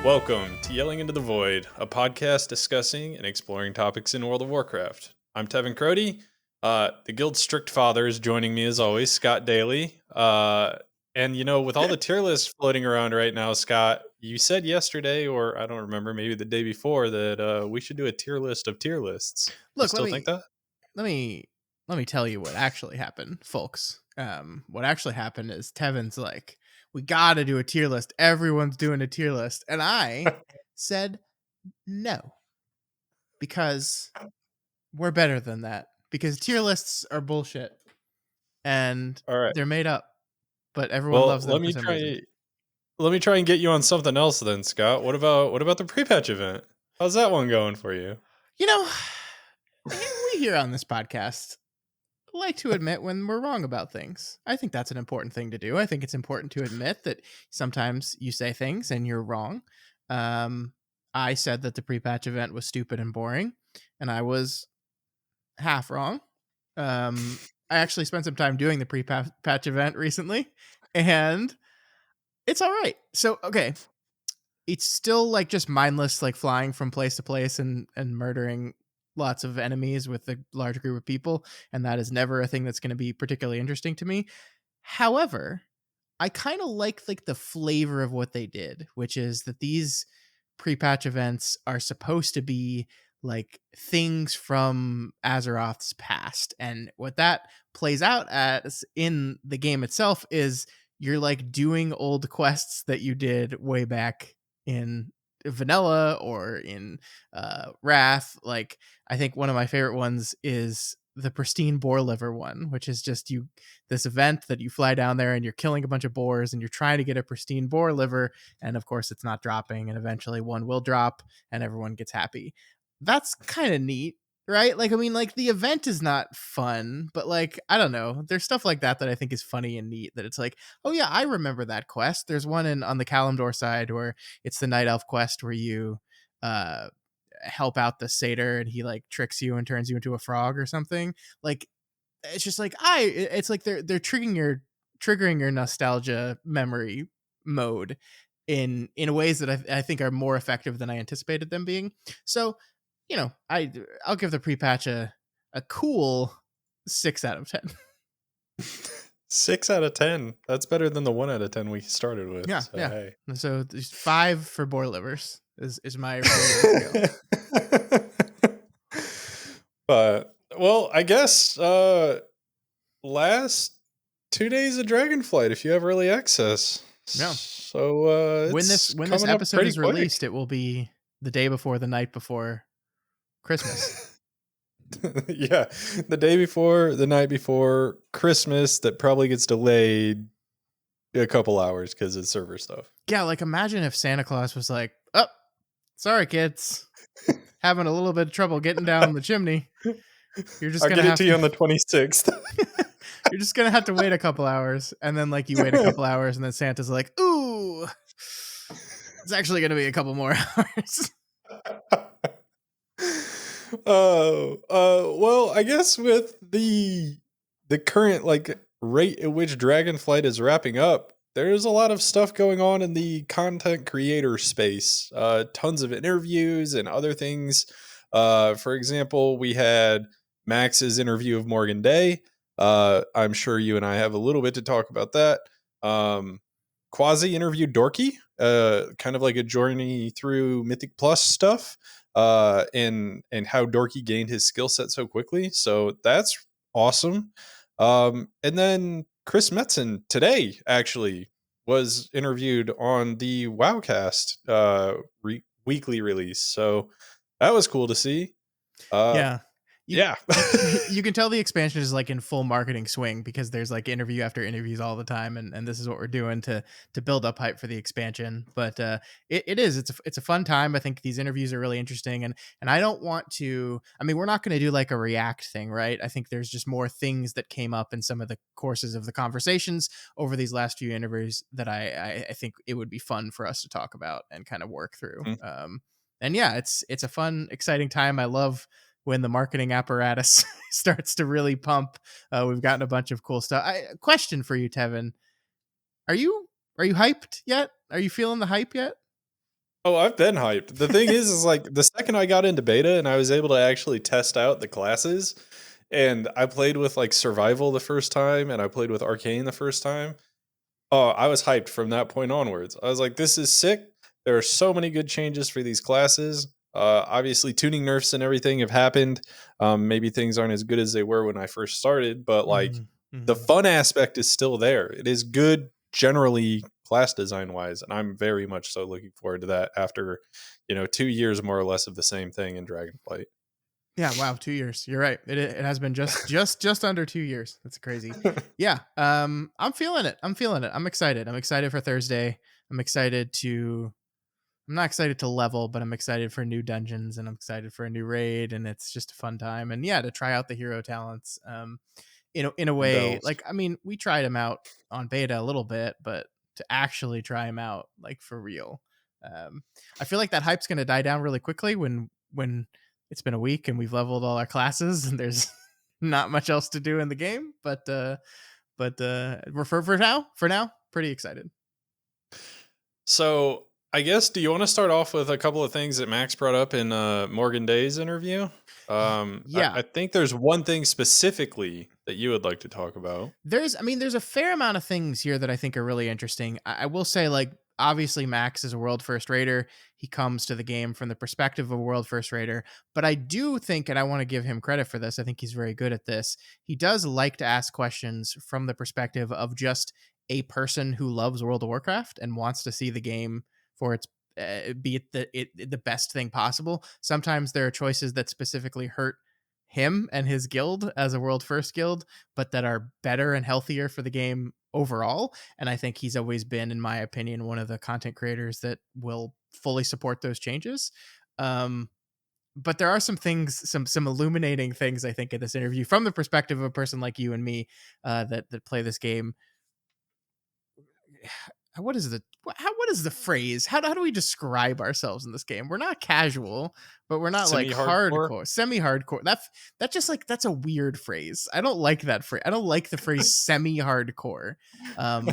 Welcome to Yelling into the Void, a podcast discussing and exploring topics in World of Warcraft. I'm Tevin Crody. The Guild's strict father is joining me as always, Scott Daly. And with all the tier lists floating around right now, Scott, you said yesterday, or I don't remember, maybe the day before, that we should do a tier list of tier lists. You Look, still think that? let me tell you what actually happened, folks. What actually happened is Tevin's like, we got to do a tier list. Everyone's doing a tier list, and I said no because we're better than that. Because tier lists are bullshit and All right. they're made up, but everyone Well, loves them for some reason. let me try and get you on something else then, Scott. What about the pre-patch event? How's that one going for you? You know, we here on this podcast like to admit when we're wrong about things. I think that's an important thing to do. I think it's important to admit that sometimes you say things and you're wrong. I said that the pre-patch event was stupid and boring, and I was half wrong. I actually spent some time doing the pre-patch event recently, and it's all right. So, okay, it's still like just mindless, like flying from place to place and murdering lots of enemies with a large group of people, and that is never a thing that's going to be particularly interesting to me. However, I kind of like the flavor of what they did, which is that these pre-patch events are supposed to be like things from Azeroth's past, and what that plays out as in the game itself is you're like doing old quests that you did way back in vanilla or in Wrath. Like, I think one of my favorite ones is the pristine boar liver one, which is just this event that you fly down there and you're killing a bunch of boars and you're trying to get a pristine boar liver, and of course it's not dropping, and eventually one will drop and everyone gets happy. That's kind of neat, right? Like, I mean, like, the event is not fun, but like, I don't know, there's stuff like that I think is funny and neat, that it's like, oh yeah, I remember that quest. There's one on the Kalimdor side where it's the night elf quest where you help out the satyr and he like tricks you and turns you into a frog or something. Like, it's just like, it's like they're triggering your nostalgia memory mode in ways that I think are more effective than I anticipated them being. So, I'll give the pre-patch a cool 6 out of 10. 6 out of 10. That's better than the 1 out of 10 we started with. Yeah, So, yeah. hey. So there's 5 for boar livers is my rating scale. But well, I guess last 2 days of Dragonflight if you have early access. Yeah. So When this episode is released, it will be the day before, the night before Christmas. Yeah, the day before, the night before Christmas, that probably gets delayed a couple hours because of server stuff. Yeah, like, imagine if Santa Claus was like, oh, sorry kids, having a little bit of trouble getting down the chimney. You're just I'll get it to you on the 26th. You're just gonna have to wait a couple hours, and then like you wait a couple hours, and then Santa's like, ooh, it's actually gonna be a couple more hours. Well, I guess with the current like rate at which Dragonflight is wrapping up, there's a lot of stuff going on in the content creator space. Tons of interviews and other things. For example, we had Max's interview of Morgan Day. I'm sure you and I have a little bit to talk about that. Quasi interviewed Dorky, kind of like a journey through Mythic Plus stuff. And how Dorky gained his skill set so quickly. So that's awesome. And then Chris Metzen today actually was interviewed on the Wowcast weekly release. So that was cool to see. Yeah. Yeah. You can tell the expansion is like in full marketing swing because there's like interview after interviews all the time, and this is what we're doing to build up hype for the expansion. But it's a fun time. I think these interviews are really interesting, and I don't want to, I mean, we're not going to do like a react thing, right? I think there's just more things that came up in some of the courses of the conversations over these last few interviews that I think it would be fun for us to talk about and kind of work through. And yeah, it's a fun, exciting time. I love when the marketing apparatus starts to really pump. We've gotten a bunch of cool stuff. Question for you, Tevin. Are you hyped yet? Are you feeling the hype yet? Oh, I've been hyped. The thing is like the second I got into beta and I was able to actually test out the classes, and I played with like survival the first time, and I played with arcane the first time. Oh, I was hyped from that point onwards. I was like, this is sick. There are so many good changes for these classes. Obviously, tuning nerfs and everything have happened. Maybe things aren't as good as they were when I first started, but like Mhm, the mhm. fun aspect is still there. It is good generally class design wise, and I'm very much so looking forward to that after 2 years more or less of the same thing in Dragonflight. Yeah, wow, 2 years. You're right. It has been just under 2 years. That's crazy. Yeah, I'm feeling it. I'm feeling it. I'm excited. I'm excited for Thursday. I'm excited to I'm not excited to level, but I'm excited for new dungeons and I'm excited for a new raid and it's just a fun time. And yeah, to try out the hero talents. In a And way, bells. like I mean, we tried them out on beta a little bit, but to actually try them out like for real, um, I feel like that hype's going to die down really quickly when it's been a week and we've leveled all our classes and there's not much else to do in the game. But we're for now, pretty excited. So, I guess, do you want to start off with a couple of things that Max brought up in Morgan Day's interview? I Yeah, think there's one thing specifically that you would like to talk about. there's a fair amount of things here that I think are really interesting. I will say, like, obviously Max is a world first raider. He comes to the game from the perspective of a world first raider, but I do think, and I want to give him credit for this, I think he's very good at this. He does like to ask questions from the perspective of just a person who loves World of Warcraft and wants to see the game for its be the best thing possible. Sometimes there are choices that specifically hurt him and his guild as a world first guild, but that are better and healthier for the game overall. And I think he's always been, in my opinion, one of the content creators that will fully support those changes. Um, but there are some things, some illuminating things, I think, in this interview from the perspective of a person like you and me that play this game. What is the phrase? How do we describe ourselves in this game? We're not casual, but we're not like Semi hardcore. hardcore, semi-hardcore. That just like that's a weird phrase. I don't like that phrase. I don't like the phrase semi-hardcore. Um,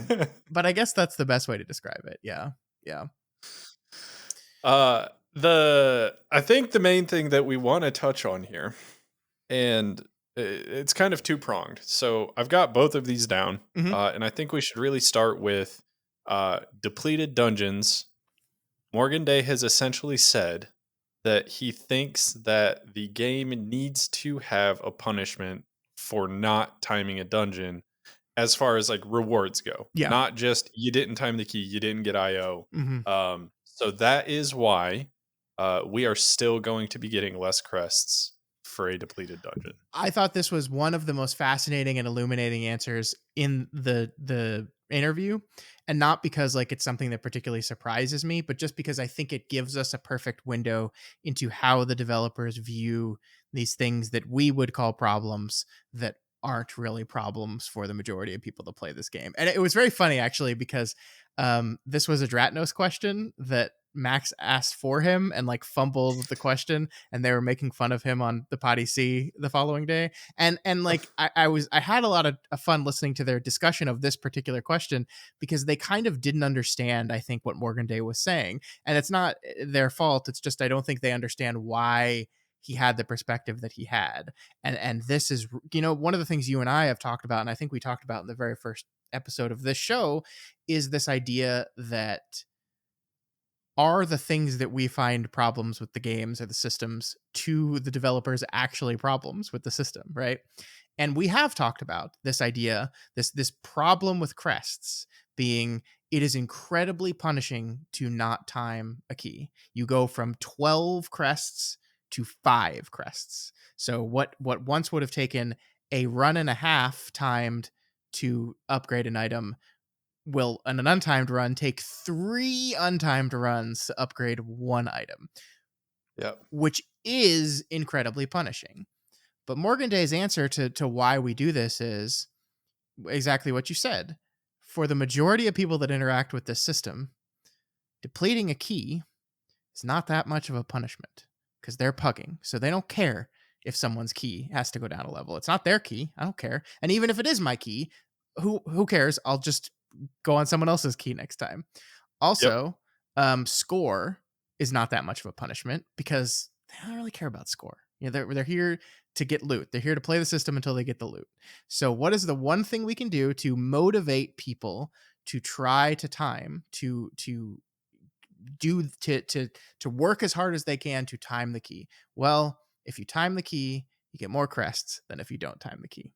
but I guess that's the best way to describe it. Yeah, yeah. I think the main thing that we want to touch on here, and it's kind of two pronged. So I've got both of these down, Hmm. and I think we should really start with depleted dungeons. Morgan Day has essentially said that he thinks that the game needs to have a punishment for not timing a dungeon as far as like rewards go, Yeah. not just you didn't time the key, you didn't get IO. Hmm. So that is why we are still going to be getting less crests for a depleted dungeon. I thought this was one of the most fascinating and illuminating answers in the interview, and not because like it's something that particularly surprises me, but just because I think it gives us a perfect window into how the developers view these things that we would call problems that aren't really problems for the majority of people that play this game. And it was very funny actually because this was a Dratnos question that Max asked for him and like fumbled the question, and they were making fun of him on the Potty C the following day. And like I had a lot of fun listening to their discussion of this particular question because they kind of didn't understand, I think, what Morgan Day was saying. And it's not their fault. It's just I don't think they understand why he had the perspective that he had. And this is one of the things you and I have talked about, and I think we talked about in the very first episode of this show, is this idea that are the things that we find problems with the games or the systems to the developers actually problems with the system, right? And we have talked about this idea, this problem with crests being it is incredibly punishing to not time a key. You go from 12 crests to 5 crests. So what once would have taken a run and a half timed to upgrade an item will, on an untimed run, take 3 untimed runs to upgrade one item, Yep. which is incredibly punishing. But Morgan Day's answer to why we do this is exactly what you said. For the majority of people that interact with this system, depleting a key is not that much of a punishment because they're pugging. So they don't care if someone's key has to go down a level. It's not their key. I don't care. And even if it is my key, who cares? I'll just go on someone else's key next time. Yep. Also, score. is not that much of a punishment because they don't really care about score. They're here to get loot. They're here to play the system until they get the loot. So what is the one thing we can do to motivate people to try to time to work as hard as they can to time the key? Well, if you time the key, you get more crests than if you don't time the key.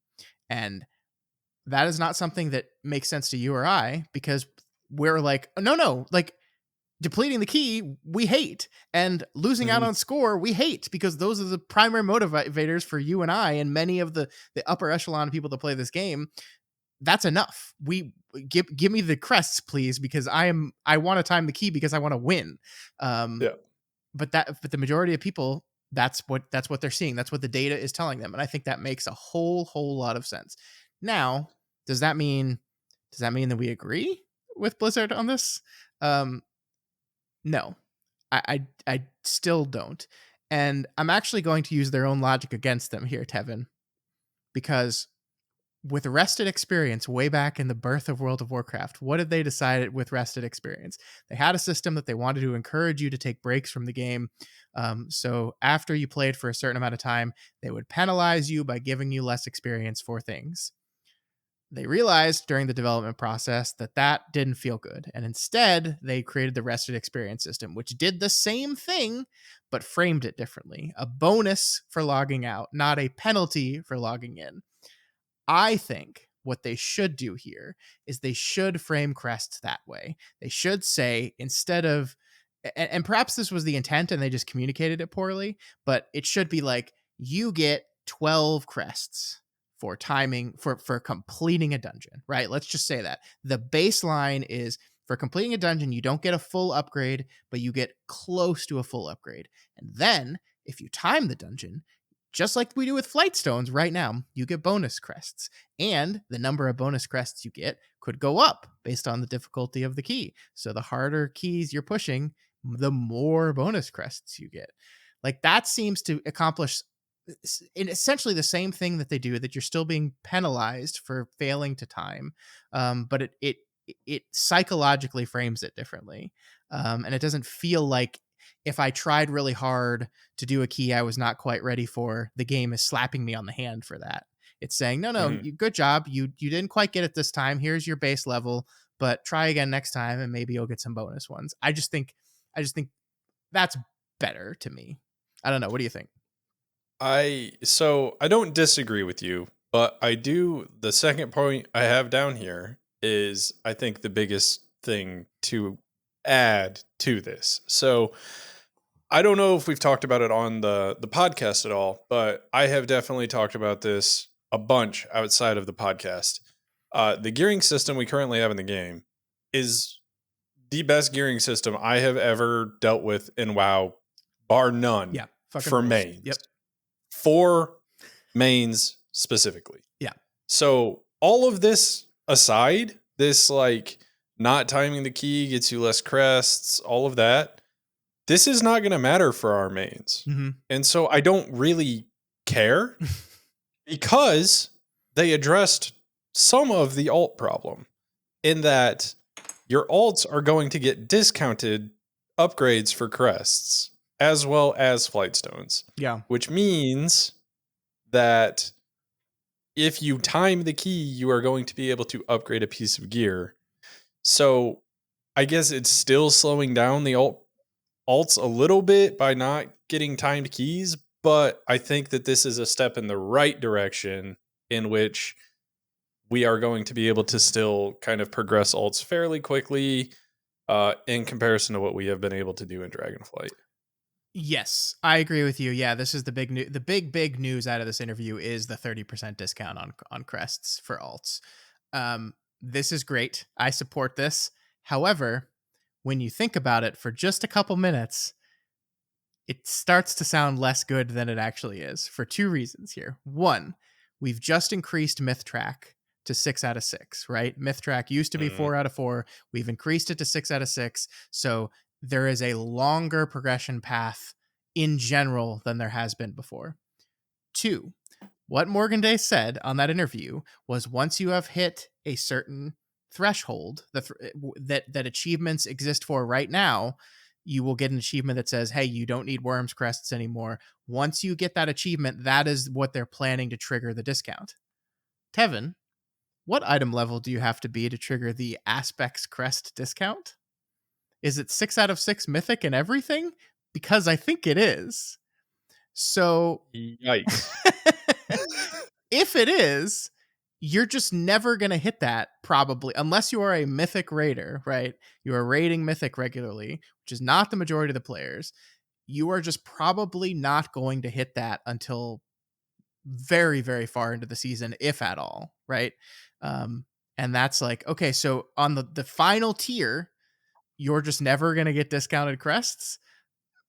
And that is not something that makes sense to you or I, because we're like, no, like depleting the key we hate, and losing out Mhm. on score we hate, because those are the primary motivators for you and I and many of the upper echelon people that play this game. That's enough. We give me the crests, please, because I want to time the key because I want to win. um Yeah. but the majority of people, that's what they're seeing. That's what the data is telling them, and I think that makes a whole lot of sense. Now, does that mean that we agree with Blizzard on this? No, I still don't. And I'm actually going to use their own logic against them here, Tevin, because with rested experience way back in the birth of World of Warcraft, what did they decide with rested experience? They had a system that they wanted to encourage you to take breaks from the game. So after you played for a certain amount of time, they would penalize you by giving you less experience for things. They realized during the development process that didn't feel good. And instead, they created the rested experience system, which did the same thing, but framed it differently. A bonus for logging out, not a penalty for logging in. I think what they should do here is they should frame crests that way. They should say, instead of, and perhaps this was the intent and they just communicated it poorly, but it should be like, you get 12 crests for timing, for completing a dungeon, right? Let's just say that the baseline is, for completing a dungeon, you don't get a full upgrade, but you get close to a full upgrade. And then if you time the dungeon, just like we do with flight stones right now, you get bonus crests. And the number of bonus crests you get could go up based on the difficulty of the key. So the harder keys you're pushing, the more bonus crests you get. Like, that seems to accomplish in essentially the same thing that they do, that you're still being penalized for failing to time. But it psychologically frames it differently. And it doesn't feel like, if I tried really hard to do a key I was not quite ready for, the game is slapping me on the hand for that. It's saying, no, Mhm. good job. You didn't quite get it this time. Here's your base level, but try again next time and maybe you'll get some bonus ones. I just think that's better to me. I don't know. What do you think? I don't disagree with you, but I do. The second point I have down here is, I think, the biggest thing to add to this. So I don't know if we've talked about it on the podcast at all, but I have definitely talked about this a bunch outside of the podcast. The gearing system we currently have in the game is the best gearing system I have ever dealt with in WoW, bar none, Yeah. Fucking for rules. mains. Yep. For mains specifically. Yeah. So all of this aside, this like not timing the key gets you less crests, all of that, this is not going to matter for our mains. Mm-hmm. And so I don't really care, because they addressed some of the alt problem, in that your alts are going to get discounted upgrades for crests as well as flight stones, Yeah. which means that if you time the key, you are going to be able to upgrade a piece of gear. So I guess it's still slowing down the alts a little bit by not getting timed keys, but I think that this is a step in the right direction, in which we are going to be able to still kind of progress alts fairly quickly, in comparison to what we have been able to do in Dragonflight. Yes, I agree with you. Yeah, this is the big news out of this interview is the 30% discount on crests for alts. This is great. I support this. However, when you think about it for just a couple minutes, it starts to sound less good than it actually is, for two reasons here. One, we've just increased myth track to 6 out of 6, right? Myth track used to be Mhm. 4 out of 4. We've increased it to 6 out of 6. So there is a longer progression path in general than there has been before. Two, what Morgan Day said on that interview was, once you have hit a certain threshold that achievements exist for right now, you will get an achievement that says, hey, you don't need worms crests anymore. Once you get that achievement, that is what they're planning to trigger the discount. Tevin, what item level do you have to be to trigger the Aspects Crest discount? Is it 6 out of 6 mythic and everything? Because I think it is. So Yikes. if it is, you're just never going to hit that probably unless you are a mythic raider, right? You are raiding mythic regularly, which is not the majority of the players. You are just probably not going to hit that until very, very far into the season, if at all, right? And that's like, okay, so on the final tier, you're just never going to get discounted crests.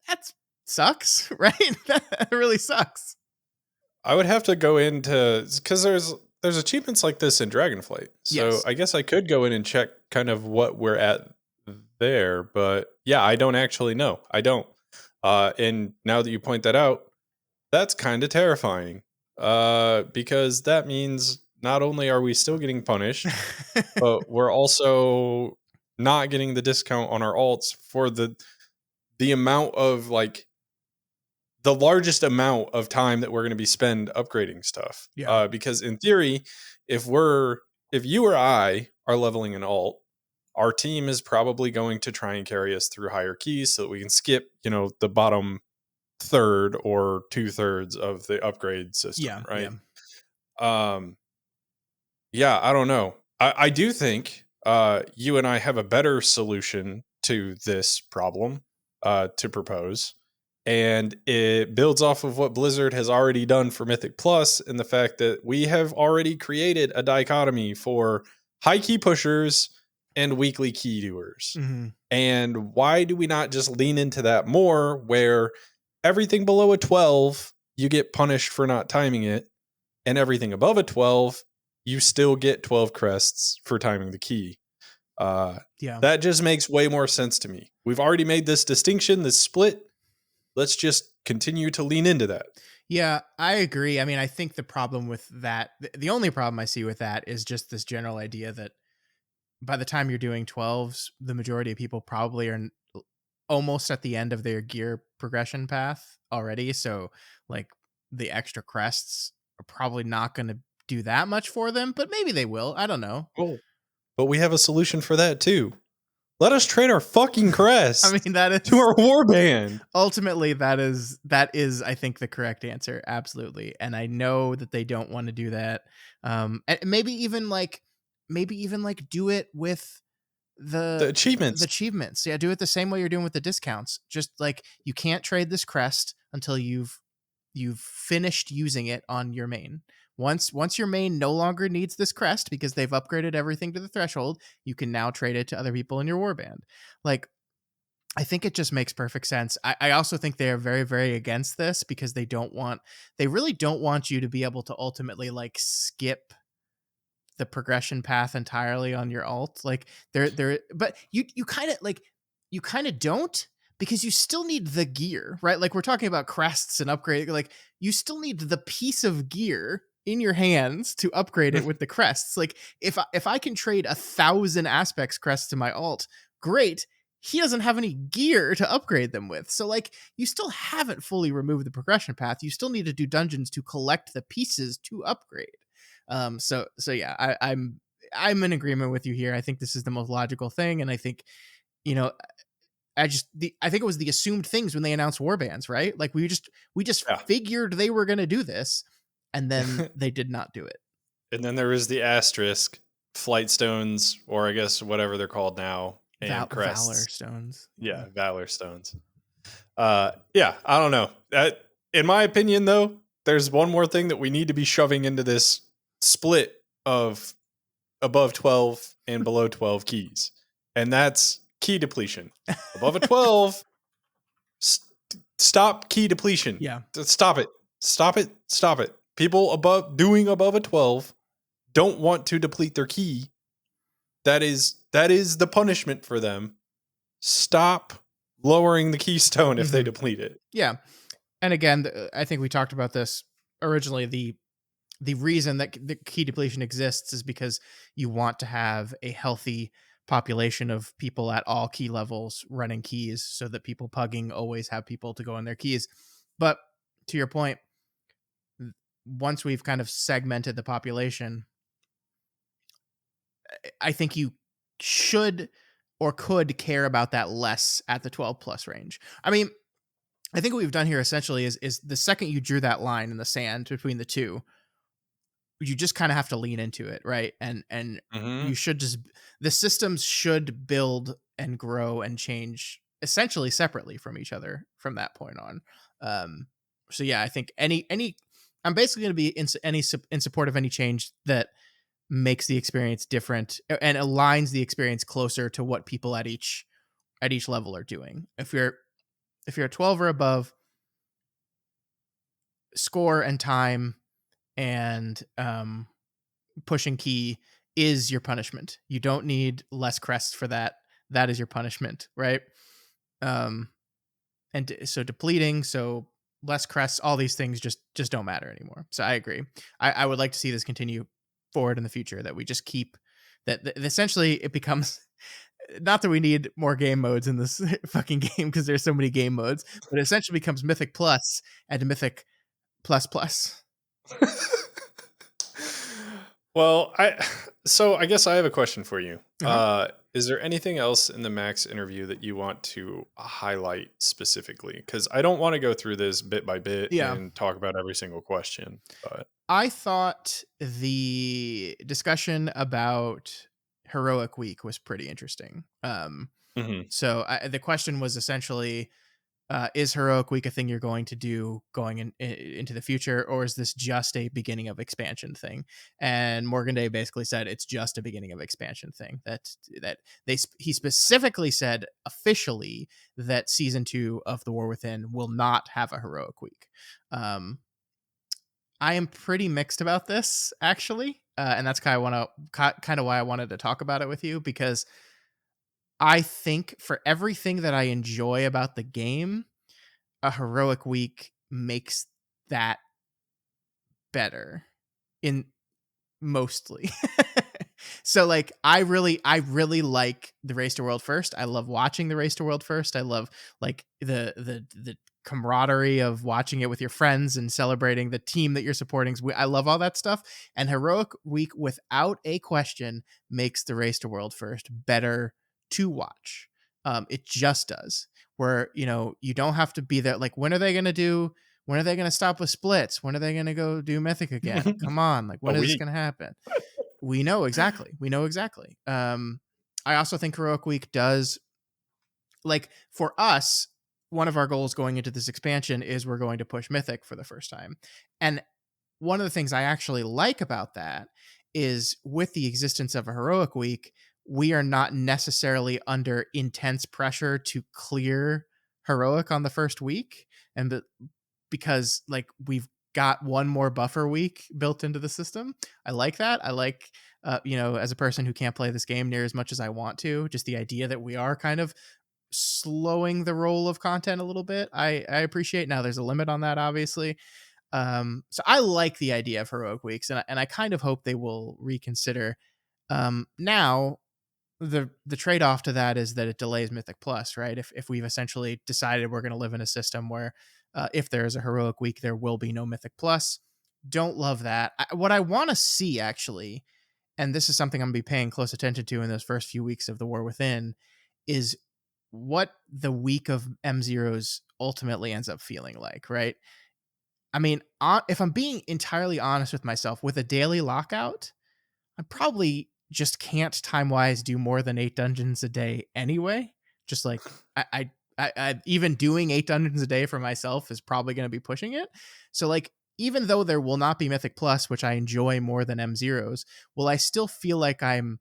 That sucks, right? That really sucks. I would have to go into, because there's achievements like this in Dragonflight. So Yes. I guess I could go in and check kind of what we're at there, but yeah, I don't actually know. I don't. And now that you point that out, that's kind of terrifying. Because that means not only are we still getting punished, but we're also not getting the discount on our alts for the amount of like the largest amount of time that we're going to be spend upgrading stuff. Yeah. Because in theory, if you or I are leveling an alt, our team is probably going to try and carry us through higher keys so that we can skip, the bottom third or 2/3 of the upgrade system, Yeah. right? Um, yeah, I don't know. I do think you and I have a better solution to this problem to propose. And it builds off of what Blizzard has already done for Mythic Plus and the fact that we have already created a dichotomy for high key pushers and weekly key doers. Mm-hmm. And why do we not just lean into that more where everything below a 12, you get punished for not timing it, and everything above a 12, you still get 12 crests for timing the key. Yeah. That just makes way more sense to me. We've already made this distinction, this split. Let's just continue to lean into that. Yeah, I agree. I mean, I think the problem with that, the only problem I see with that is just this general idea that by the time you're doing 12s, the majority of people probably are almost at the end of their gear progression path already. So, like, the extra crests are probably not going to do that much for them, but maybe they will. I don't know. Oh, but we have a solution for that too. Let us train our fucking crest I mean, that is to our warband. ultimately that is I think the correct answer, absolutely. And I know that they don't want to do that. And maybe even like do it with The achievements. the achievements. Yeah, do it the same way you're doing with the discounts. Just like, you can't trade this crest until you've finished using it on your main. Once your main no longer needs this crest because they've upgraded everything to the threshold, you can now trade it to other people in your warband. Like, I think it just makes perfect sense. I also think they are very, very against this because they really don't want you to be able to ultimately like skip the progression path entirely on your alt. Like, but you kind of don't, because you still need the gear, right? Like, we're talking about crests and upgrade. Like, you still need the piece of gear in your hands to upgrade it with the crests. Like, if I can trade 1,000 aspects crests to my alt, great. He doesn't have any gear to upgrade them with. So, like, you still haven't fully removed the progression path. You still need to do dungeons to collect the pieces to upgrade. So yeah, I'm in agreement with you here. I think this is the most logical thing, and I think, you know, I think it was the assumed things when they announced warbands, right? Like, we just Yeah. figured they were going to do this, and then they did not do it. And then there was the asterisk, flight stones, or I guess whatever they're called now, and crests. Valor stones. Yeah, valor stones. Yeah, I don't know. In my opinion, though, there's one more thing that we need to be shoving into this split of above 12 and below 12 keys, and that's key depletion. Above a 12, stop key depletion. Yeah. Stop it. Stop it. Stop it. People above a 12 don't want to deplete their key. That is the punishment for them. Stop lowering the keystone if they deplete it. Yeah. And again, I think we talked about this originally. The reason that the key depletion exists is because you want to have a healthy population of people at all key levels running keys so that people pugging always have people to go in their keys. But to your point, once we've kind of segmented the population, I think you should or could care about that less at the 12 plus range. I mean, I think what we've done here essentially is the second you drew that line in the sand between the two, you just kind of have to lean into it, right? And Hmm. you should just, the systems should build and grow and change essentially separately from each other from that point on. Um, so yeah, I think any I'm basically going to be in support of any change that makes the experience different and aligns the experience closer to what people at each level are doing. If you're a 12 or above, score and time and pushing key is your punishment. You don't need less crests for that. That is your punishment, right? Um, so depleting, so less crests, all these things just don't matter anymore. So I agree. I would like to see this continue forward in the future. That we just keep that essentially it becomes. Not that we need more game modes in this fucking game because there's so many game modes, but it essentially becomes Mythic Plus and Mythic Plus Plus. Well, I guess I have a question for you. Uh-huh. Is there anything else in the Max interview that you want to highlight specifically? Because I don't want to go through this bit by bit Yeah. and talk about every single question. But I thought the discussion about Heroic Week was pretty interesting. Mhm. The question was essentially, is Heroic Week a thing you're going to do going into the future, or is this just a beginning of expansion thing? And Morgan Day basically said it's just a beginning of expansion thing. He specifically said officially that season 2 of The War Within will not have a Heroic Week. Um, I am pretty mixed about this actually, and that's kind of why I wanted to talk about it with you because I think for everything that I enjoy about the game, a heroic week makes that better in mostly. So like I really like the Race to World First. I love watching the Race to World First. I love like the camaraderie of watching it with your friends and celebrating the team that you're supporting. I love all that stuff. And Heroic Week, without a question, makes the Race to World First better to watch. It just does. Where you don't have to be there. Like when are they gonna do? When are they gonna stop with splits? When are they gonna go do Mythic again? Come on, like A when is this week. gonna happen? We know exactly. We know exactly. I also think Heroic Week does, like, for us, one of our goals going into this expansion is we're going to push Mythic for the first time. And one of the things I actually like about that is with the existence of a Heroic Week, we are not necessarily under intense pressure to clear Heroic on the first week. And because like we've got one more buffer week built into the system. I like that. I like as a person who can't play this game near as much as I want to, just the idea that we are kind of slowing the roll of content a little bit. I appreciate. Now there's a limit on that, obviously. So I like the idea of heroic weeks, and I kind of hope they will reconsider. Now the trade-off to that is that it delays Mythic Plus, right? If we've essentially decided we're going to live in a system where if there is a heroic week, there will be no Mythic Plus. Don't love that. What I want to see actually, and this is something I'm going to be paying close attention to in those first few weeks of the War Within, is what the week of M0s ultimately ends up feeling like, right? I mean, if I'm being entirely honest with myself, with a daily lockout, I probably just can't time wise do more than 8 dungeons a day anyway. Just like I even doing 8 dungeons a day for myself is probably going to be pushing it. So like even though there will not be Mythic Plus, which I enjoy more than M0s, will I still feel like I'm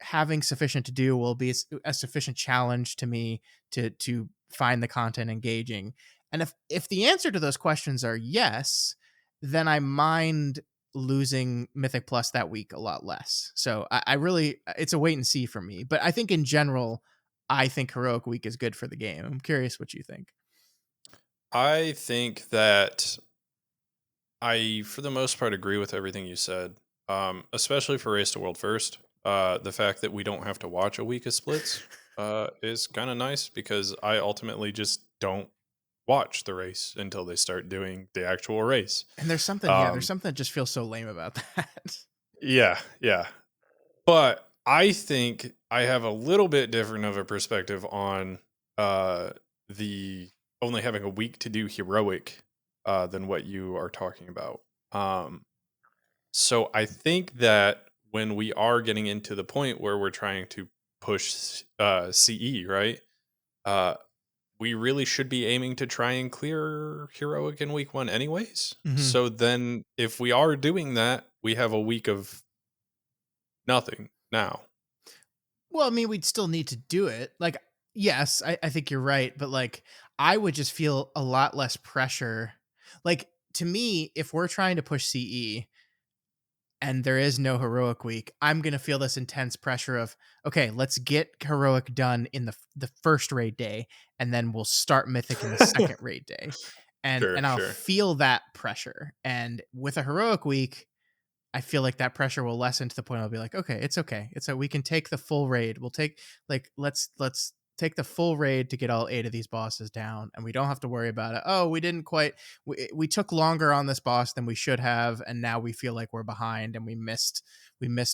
having sufficient to do? Will be a sufficient challenge to me to find the content engaging? And if the answer to those questions are yes, then I mind losing Mythic Plus that week a lot less. So I really, it's a wait and see for me. But I think in general, I think Heroic Week is good for the game. I'm curious what you think. I think that I, for the most part, agree with everything you said, especially for Race to World First. the fact that we don't have to watch a week of splits is kind of nice because I ultimately just don't watch the race until they start doing the actual race. And there's Um, something that just feels so lame about that. yeah, yeah. But I think I have a little bit different of a perspective on uh, the only having a week to do heroic than what you are talking about. Um, so I think that when we are getting into the point where we're trying to push CE, right? Uh, we really should be aiming to try and clear heroic in week one, anyways. hmm So then, if we are doing that, we have a week of nothing now. Well, I mean, we'd still need to do it. Like, yes, I think you're right, but like, I would just feel a lot less pressure. Like, to me, if we're trying to push CE and there is no heroic week, I'm gonna feel this intense pressure of, okay, let's get heroic done in the first raid day, and then we'll start mythic in the second raid day, Sure, and I'll sure. feel that pressure. And with a heroic week, I feel like that pressure will lessen to the point I'll be like, okay, it's okay. It's a we can take the full raid. We'll take like let's take the full raid to get all 8 of these bosses down, and we don't have to worry about it. Oh, we didn't quite we took longer on this boss than we should have, and now we feel like we're behind and we missed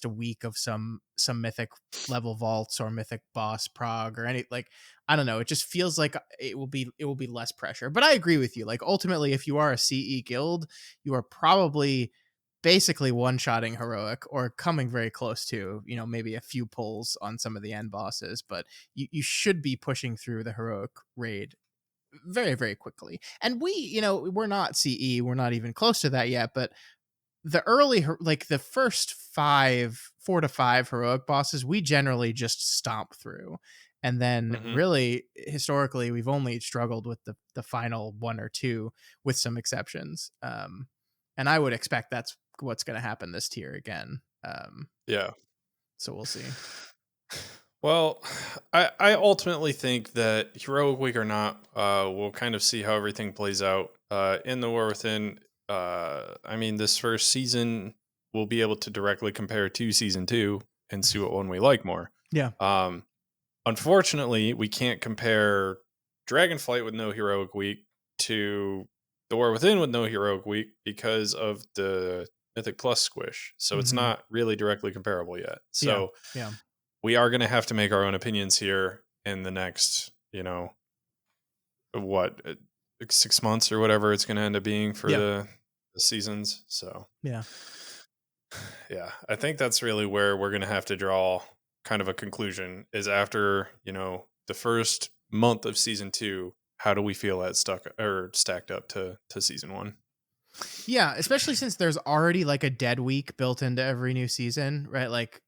a week of some mythic level vaults or mythic boss prog or any like I don't know. It just feels like it will be less pressure. But I agree with you. Like ultimately, if you are a CE guild, you are probably basically one-shotting heroic or coming very close to, maybe a few pulls on some of the end bosses, but you should be pushing through the heroic raid very, very quickly. And we're not CE, we're not even close to that yet, but the like the first 4 to 5 heroic bosses, we generally just stomp through. And then Hmm. really historically, we've only struggled with the final 1 or 2 with some exceptions. And I would expect that's what's going to happen this tier again. Yeah. So we'll see. Well, I ultimately think that heroic week or not, we'll kind of see how everything plays out. In the War Within, I mean, this first season, we'll be able to directly compare to season two and see what one we like more. Yeah. Um, Unfortunately, we can't compare Dragonflight with no heroic week to the War Within with no heroic week because of the Mythic Plus squish. So it's hmm not really directly comparable yet. Yeah. So Yeah. we are going to have to make our own opinions here in the next, what, like 6 months or whatever it's going to end up being for Yeah. the seasons. So Yeah. yeah, I think that's really where we're going to have to draw kind of a conclusion is after, the first month of season two, how do we feel that stuck or stacked up to season one? Yeah, especially since there's already like a dead week built into every new season, right? Like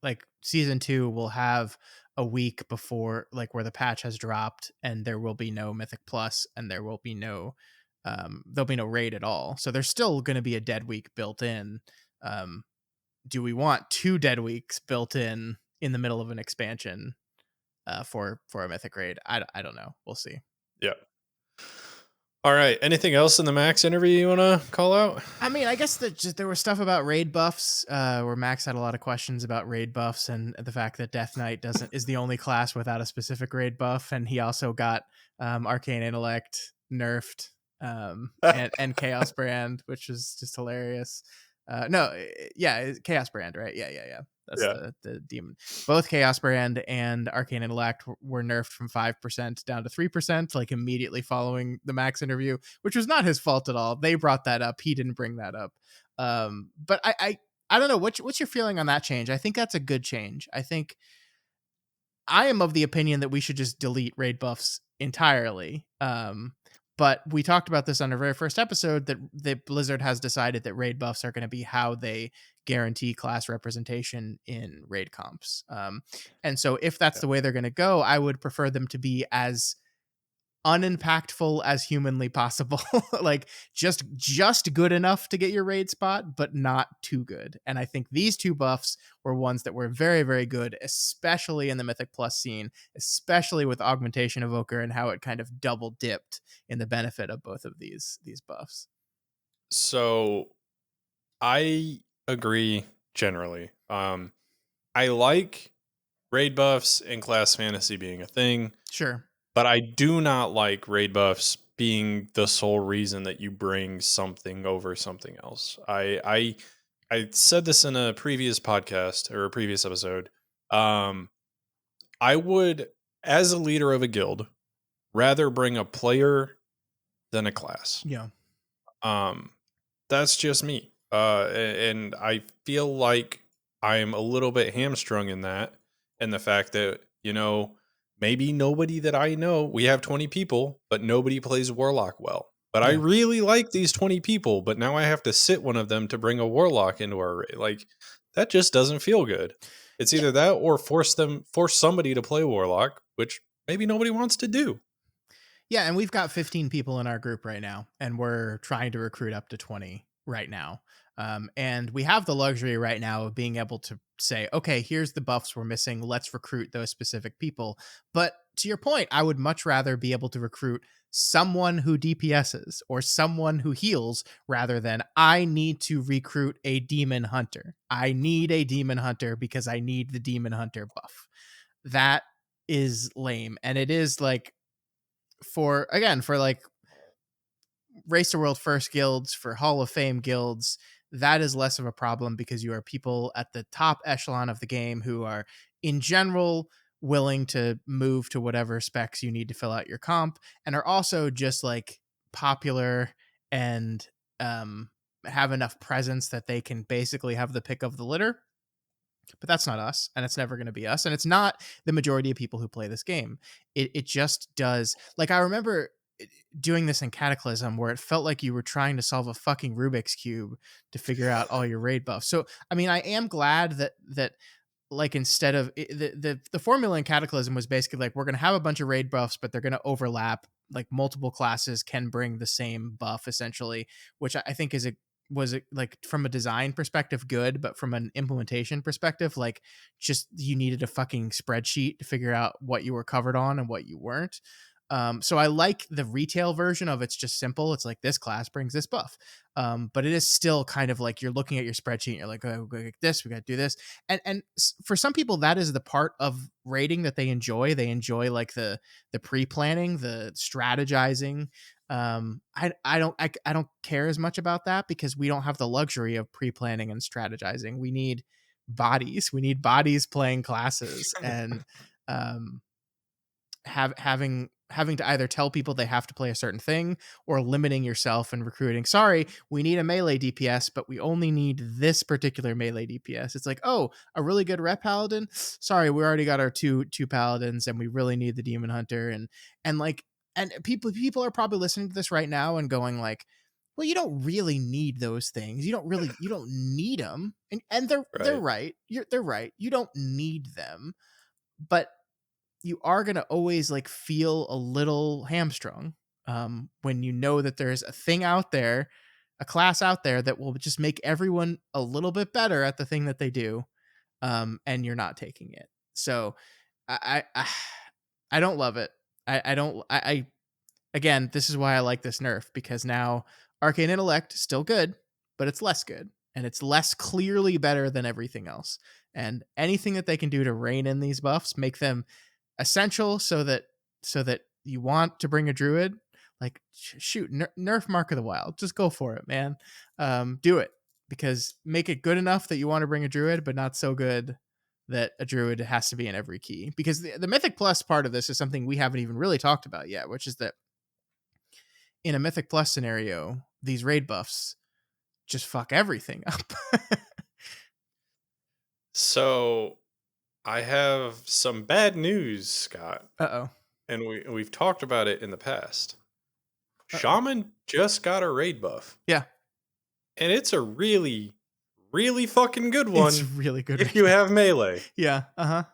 season 2 will have a week before like where the patch has dropped and there will be no Mythic Plus and there'll be no raid at all. So there's still going to be a dead week built in. Um do we want 2 dead weeks built in the middle of an expansion for a Mythic raid? I don't know. We'll see. Yeah. All right. Anything else in the Max interview you want to call out? I mean, I guess that just there was stuff about raid buffs, where Max had a lot of questions about raid buffs and the fact that Death Knight doesn't is the only class without a specific raid buff, and he also got Arcane Intellect nerfed, and Chaos Brand, which was just hilarious. No, yeah, Chaos Brand, right? Yeah. That's Yeah. the demon. Both Chaos Brand and Arcane Intellect were nerfed from 5% down to 3%, like immediately following the Max interview, which was not his fault at all. They brought that up. He didn't bring that up. But I don't know. What's your feeling on that change? I think that's a good change. I think I am of the opinion that we should just delete raid buffs entirely. But we talked about this on our very first episode that Blizzard has decided that raid buffs are going to be how they guarantee class representation in raid comps. And so if that's Yeah. the way they're going to go, I would prefer them to be as unimpactful as humanly possible. Like just good enough to get your raid spot, but not too good. And I think these 2 buffs were ones that were very, very good, especially in the Mythic Plus scene, especially with Augmentation Evoker and how it kind of double dipped in the benefit of both of these buffs. So I agree generally. I like raid buffs and class fantasy being a thing, Sure. but I do not like raid buffs being the sole reason that you bring something over something else. I said this in a previous podcast or a previous episode. Um, I would, as a leader of a guild, rather bring a player than a class. Yeah. Um, that's just me. And I feel like I'm a little bit hamstrung in that, and the fact that, maybe nobody that I know, we have 20 people, but nobody plays Warlock well. But I Yeah. really like these 20 people, but now I have to sit one of them to bring a Warlock into our raid. Like, that just doesn't feel good. It's Yeah. either that or force somebody to play Warlock, which maybe nobody wants to do. Yeah, and we've got 15 people in our group right now, and we're trying to recruit up to 20 right now. And we have the luxury right now of being able to say, okay, here's the buffs we're missing. Let's recruit those specific people. But to your point, I would much rather be able to recruit someone who DPSs or someone who heals rather than I need to recruit a demon hunter. I need a demon hunter because I need the demon hunter buff. That is lame. And it is like, for like race to world first guilds, for Hall of Fame guilds, that is less of a problem because you are people at the top echelon of the game who are in general willing to move to whatever specs you need to fill out your comp, and are also just like popular and have enough presence that they can basically have the pick of the litter. But that's not us, and it's never going to be us, and it's not the majority of people who play this game. It just does. Like, I remember doing this in Cataclysm where it felt like you were trying to solve a fucking Rubik's cube to figure out all your raid buffs. So I mean, I am glad that like, instead of the formula in Cataclysm was basically like, we're going to have a bunch of raid buffs, but they're going to overlap. Like, multiple classes can bring the same buff essentially, which I think was it, like, from a design perspective good, but from an implementation perspective, like, just you needed a fucking spreadsheet to figure out what you were covered on and what you weren't. So I like the retail version of it's just simple. It's like, this class brings this buff. But it is still kind of like you're looking at your spreadsheet and you're like, oh, we got to get this, we got to do this. And for some people, that is the part of raiding that they enjoy. They enjoy like the pre-planning, the strategizing. I don't care as much about that because we don't have the luxury of pre-planning and strategizing. We need bodies. We need bodies playing classes, and um having to either tell people they have to play a certain thing or limiting yourself and recruiting. Sorry, we need a melee DPS, but we only need this particular melee DPS. It's like, oh, a really good rep paladin. Sorry, we already got our two paladins, and we really need the demon hunter. And like, and people are probably listening to this right now and going like, well, you don't really need those things. You don't need them. And they're Right. right. They're right. You don't need them, but you are going to always like feel a little hamstrung when you know that there's a thing out there, a class out there that will just make everyone a little bit better at the thing that they do, and you're not taking it. So I I don't love it. I don't. I again, this is why I like this nerf, because now Arcane Intellect is still good, but it's less good, and it's less clearly better than everything else. And anything that they can do to rein in these buffs, make them essential, so that you want to bring a druid, like, shoot, nerf Mark of the Wild, just go for it, man. Do it, because make it good enough that you want to bring a druid, but not so good that a druid has to be in every key, because the Mythic Plus part of this is something we haven't even really talked about yet, which is that in a Mythic Plus scenario, these raid buffs just fuck everything up. So I have some bad news, Scott, Uh-oh. and we've talked about it in the past. Uh-oh. Shaman just got a raid buff, Yeah, and it's a really, really fucking good it's one really good if right you now. have melee. Yeah, uh-huh.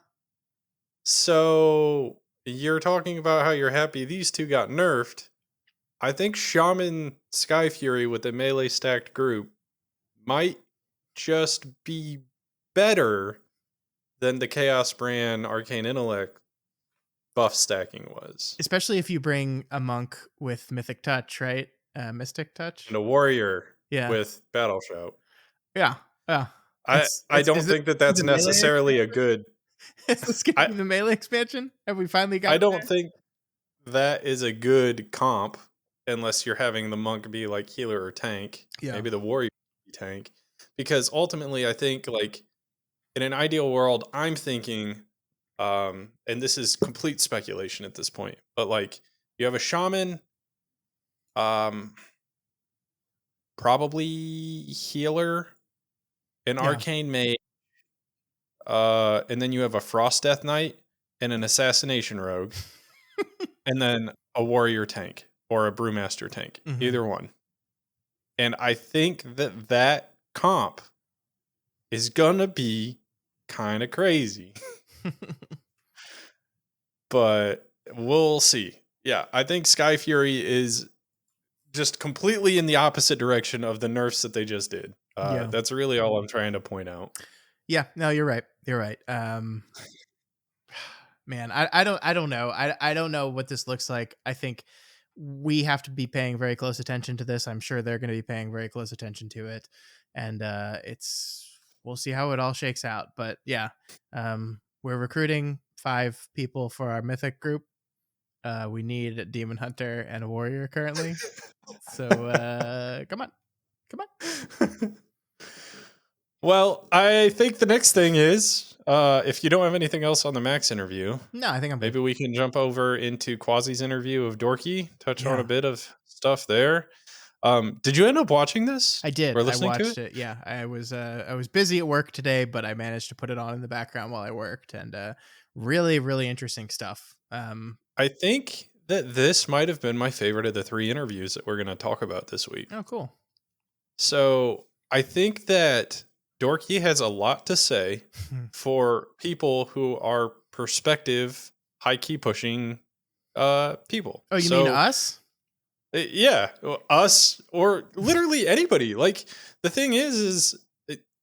So you're talking about how you're happy these two got nerfed. I think Shaman Sky Fury with the melee stacked group might just be better than the Chaos Brand Arcane Intellect buff stacking was. Especially if you bring a monk with Mythic Touch, right? Mystic And Touch. a warrior Yeah, with Battle Shout. yeah, yeah. I don't Is this think that that's the melee necessarily a expansion? good. Is this gonna I be the melee expansion? Have we finally I got don't there? think that is a good comp unless you're having the monk be like healer or tank. Yeah. Maybe the warrior be tank, because ultimately I think like in an ideal world, I'm thinking, and this is complete speculation at this point, but like you have a shaman, um, probably healer, an Yeah. arcane mage, and then you have a frost death knight and an assassination rogue, and then a warrior tank or a brewmaster tank, Mhm. either one. And I think that that comp is gonna be kind of crazy, but we'll see. Yeah, I think Sky Fury is just completely in the opposite direction of the nerfs that they just did. Yeah. That's really all I'm trying to point out. Yeah, no, you're right. You're right. Man, I don't know. I don't know what this looks like. I think we have to be paying very close attention to this. I'm sure they're going to be paying very close attention to it, and it's we'll see how it all shakes out. But yeah, we're recruiting 5 people for our mythic group. We need a demon hunter and a warrior currently. So come on, come on. Well, I think the next thing is if you don't have anything else on the Max interview, No, I think I'm good. maybe we can jump over into Quasi's interview of Dorky, touch on a Yeah. bit of stuff there. Did you end up watching this I did. or I listening to it? watched it. Yeah, I was busy at work today, but I managed to put it on in the background while I worked, and really really interesting stuff. I think that this might have been my favorite of the 3 interviews that we're going to talk about this week. Oh, cool. So I think that Dorky has a lot to say for people who are perspective, high key pushing people. Oh, you mean So us? yeah, us or literally anybody. Like the thing is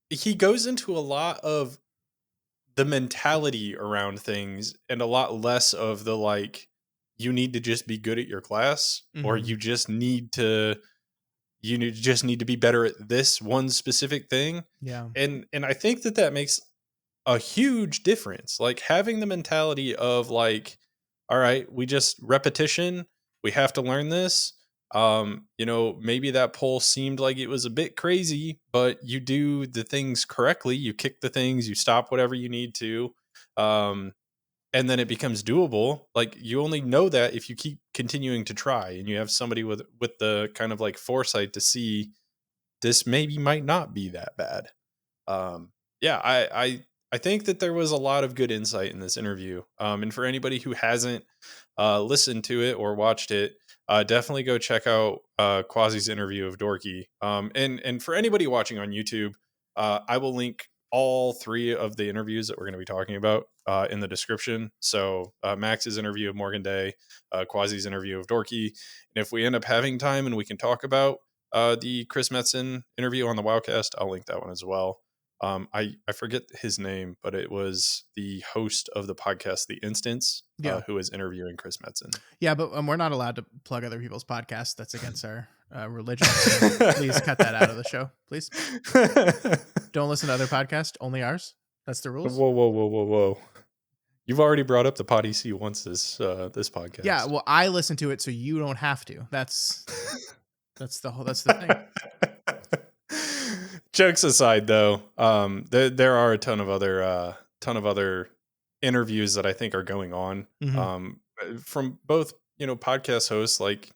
he goes into a lot of the mentality around things and a lot less of the like you need to just be good at your class or Hmm. you just need to be better at this one specific thing. Yeah. And I think that that makes a huge difference. Like having the mentality of like, all right, we just repetition, we have to learn this. Maybe that poll seemed like it was a bit crazy, but you do the things correctly. You kick the things, you stop whatever you need to. Um, and then it becomes doable. Like you only know that if you keep continuing to try and you have somebody with the kind of like foresight to see this maybe might not be that bad. um, yeah, I think that there was a lot of good insight in this interview. And for anybody who hasn't listened to it or watched it, definitely go check out Quasi's interview of Dorky. And for anybody watching on YouTube, I will link all 3 of the interviews that we're going to be talking about in the description. So Max's interview of Morgan Day, Quasi's interview of Dorky, and if we end up having time and we can talk about the Chris Metzen interview on the Wowcast, I'll link that one as well. I forget his name, but it was the host of the podcast, The Instance, Yeah. who was interviewing Chris Metzen. Yeah, but we're not allowed to plug other people's podcasts. That's against our religion. So please cut that out of the show, please. Don't listen to other podcasts. Only ours. That's the rules. Whoa! You've already brought up the Potty C once this podcast. Yeah. Well, I listen to it, so you don't have to. That's the thing. Jokes aside, though, there are a ton of other interviews that I think are going on Mhm. from both podcast hosts. Like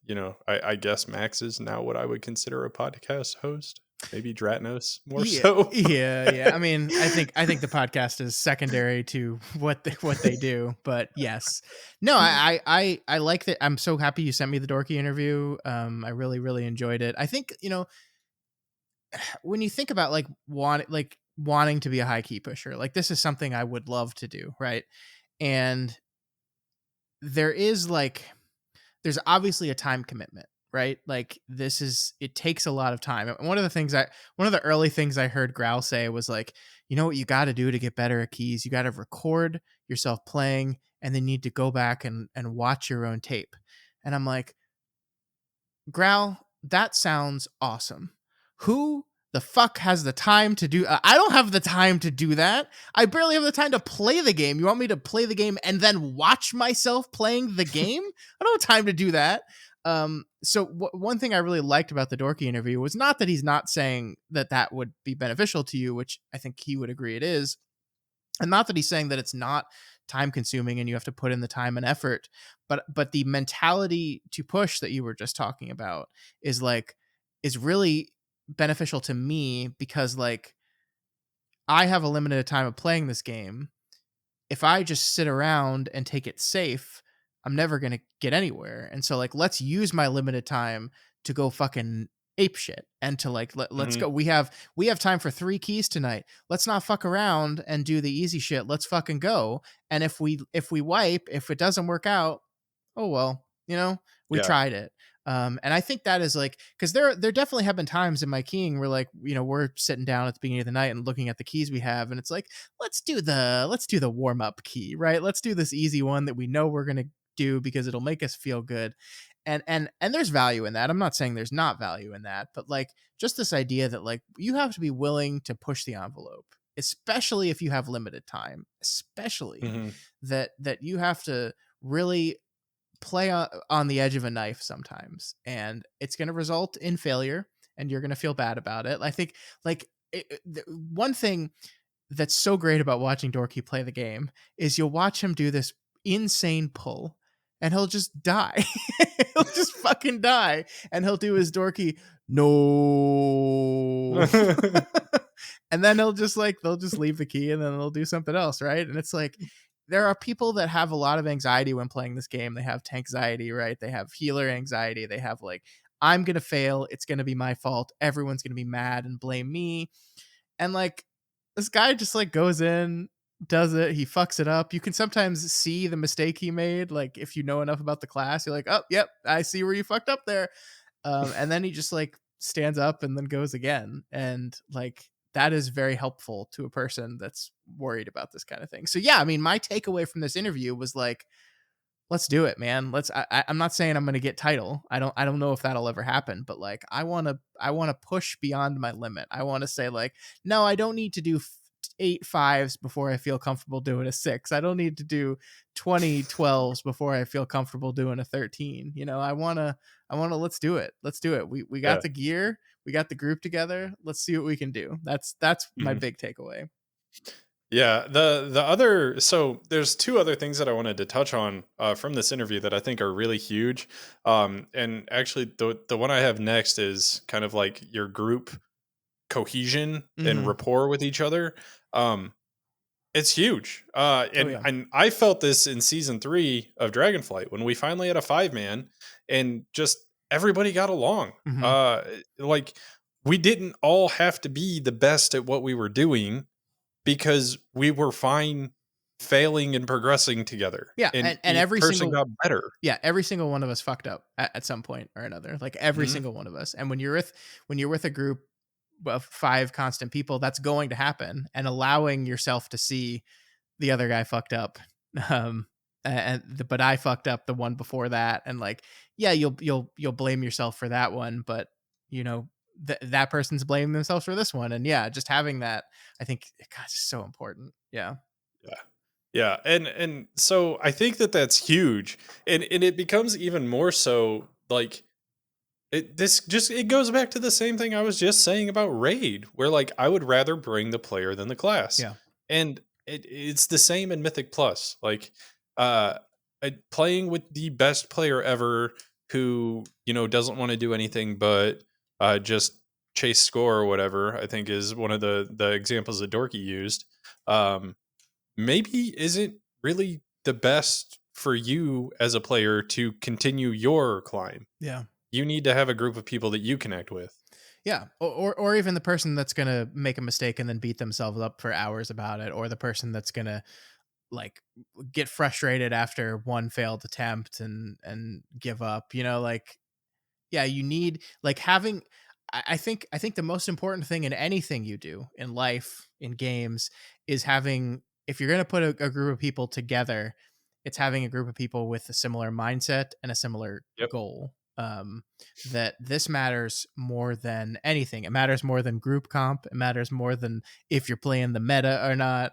I guess Max is now what I would consider a podcast host. Maybe Dratnos more Yeah, so. yeah. I mean, I think the podcast is secondary to what they do, but yes, no, I like that. I'm so happy you sent me the Dorky interview. I really really enjoyed it. I think when you think about wanting to be a high key pusher, like this is something I would love to do, right? And there is there's obviously a time commitment, right? Like it takes a lot of time. And one of the early things I heard Growl say was like, you know what you got to do to get better at keys? You got to record yourself playing and then need to go back and watch your own tape. And I'm like, Growl, that sounds awesome. Who the fuck has the time to do? I don't have the time to do that. I barely have the time to play the game. You want me to play the game and then watch myself playing the game? I don't have time to do that. So one thing I really liked about the Dorky interview was not that he's not saying that that would be beneficial to you, which I think he would agree it is, and not that he's saying that it's not time consuming and you have to put in the time and effort, but the mentality to push that you were just talking about is like is really beneficial to me because like I have a limited time of playing this game. If I just sit around and take it safe, I'm never going to get anywhere. And so like let's use my limited time to go fucking ape shit and to like let's Mhm. go. We have time for 3 keys tonight. Let's not fuck around and do the easy shit. Let's fucking go. And if we wipe, if it doesn't work out, oh well, we Yeah. tried it. And I think that is like because there definitely have been times in my keying where like we're sitting down at the beginning of the night and looking at the keys we have, and it's like let's do the warm up key, right? Let's do this easy one that we know we're gonna do because it'll make us feel good, and there's value in that. I'm not saying there's not value in that, but like just this idea that like you have to be willing to push the envelope, especially if you have limited time, especially Mhm. that you have to really play on the edge of a knife sometimes, and it's going to result in failure and you're going to feel bad about it. I think like one thing that's so great about watching Dorky play the game is you'll watch him do this insane pull and he'll just die. He'll just fucking die and he'll do his Dorky no. And then they'll just leave the key and then they'll do something else, right? And it's like there are people that have a lot of anxiety when playing this game. They have anxiety, right? They have healer anxiety. They have like I'm going to fail, it's going to be my fault, everyone's going to be mad and blame me. And like this guy just like goes in, does it, he fucks it up. You can sometimes see the mistake he made. Like if you know enough about the class, you're like, oh, yep, I see where you fucked up there. And then he just like stands up and then goes again. And like that is very helpful to a person that's worried about this kind of thing. So yeah, I mean, my takeaway from this interview was like, let's do it, man. I'm not saying I'm going to get title. I don't know if that'll ever happen, but like I want to push beyond my limit. I want to say like, no, I don't need to do 8 5s before I feel comfortable doing a 6. I don't need to do 20 12s before I feel comfortable doing a 13. I want to let's do it. Let's do it. We got Yeah. the gear, we got the group together. Let's see what we can do. That's my Mhm. big takeaway. Yeah, the other so there's two other things that I wanted to touch on from this interview that I think are really huge. And actually, the one I have next is kind of like your group cohesion and Mhm. rapport with each other. Um, it's huge. Oh And yeah. and I felt this in season 3 of Dragonflight when we finally had a 5-man and just everybody got along. Mhm. Like we didn't all have to be the best at what we were doing because we were fine failing and progressing together, Yeah, and and each every person single got better. yeah, every single one of us fucked up at some point or another. Like every Mhm. single one of us. And when you're with a group of 5 constant people, that's going to happen. And allowing yourself to see the other guy fucked up. Um but I fucked up the one before that, and like yeah, you'll blame yourself for that one, but you know that person's blaming themselves for this one, and yeah, just having that, I think, God, it's so important. Yeah. Yeah. Yeah, and so I think that that's huge, and it becomes even more so, like, it goes back to the same thing I was just saying about raid, where, like, I would rather bring the player than the class, Yeah. and it's the same in Mythic Plus, like, uh, playing with the best player ever who, doesn't wanna do anything but, just chase score or whatever, I think is one of the examples that Dorky used, um maybe isn't really the best for you as a player to continue your climb. Yeah. You need to have a group of people that you connect with. Yeah, or even the person that's gonna make a mistake and then beat themselves up for hours about it, or the person that's gonna like get frustrated after one failed attempt and give up. Like yeah, you need like having. I think the most important thing in anything you do in life, in games, is having. If you're gonna put a group of people together, it's having a group of people with a similar mindset and a similar Yep. goal. um, that this matters more than anything. It matters more than group comp. It matters more than if you're playing the meta or not.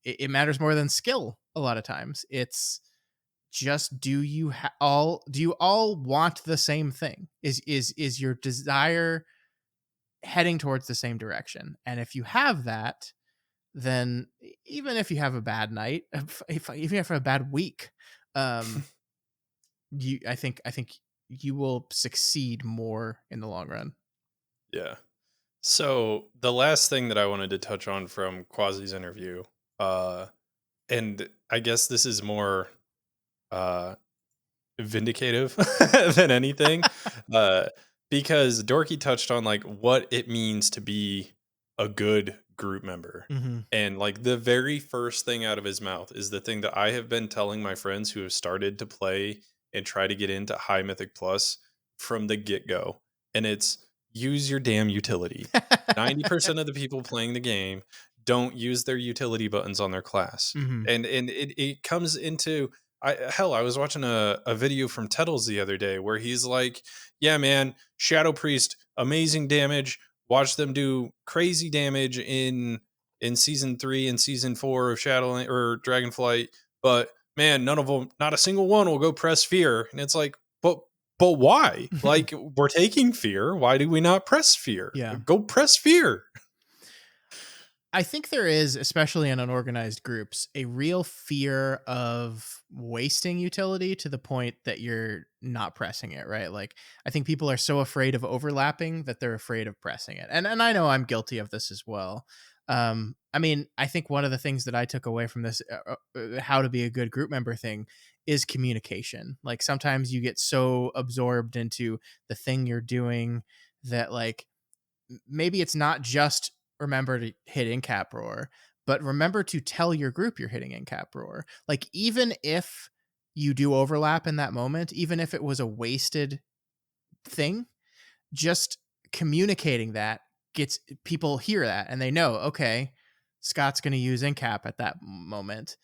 It matters more than skill. A lot of times, it's just do you all want the same thing? Is your desire heading towards the same direction? And if you have that, then even if you have a bad night, if even if you have a bad week, um, I think you will succeed more in the long run. Yeah. So the last thing that I wanted to touch on from Quasi's interview, uh, and I guess this is more uh, vindicative than anything, uh, because Dorky touched on like what it means to be a good group member. Mm-hmm. And like the very first thing out of his mouth is the thing that I have been telling my friends who have started to play and try to get into High Mythic Plus from the get go. And it's use your damn utility. 90% of the people playing the game don't use their utility buttons on their class. Mm-hmm. And it comes into I was watching a video from Tettles the other day where he's like, yeah, man, Shadow Priest, amazing damage. Watch them do crazy damage in season 3 and season 4 of Shadow or Dragonflight, but man, none of them, not a single one will go press fear. And it's like, but why? Like we're taking fear. Why do we not press fear? Yeah. Go press fear. I think there is, especially in unorganized groups, a real fear of wasting utility to the point that you're not pressing it, right? Like I think people are so afraid of overlapping that they're afraid of pressing it. And I know I'm guilty of this as well. I mean, I think one of the things that I took away from this how to be a good group member thing is communication. Like sometimes you get so absorbed into the thing you're doing that like maybe it's not just remember to hit in cap roar, but remember to tell your group you're hitting in cap roar. Like even if you do overlap in that moment, even if it was a wasted thing, just communicating that gets people hear that and they know, okay, Scott's going to use in cap at that moment.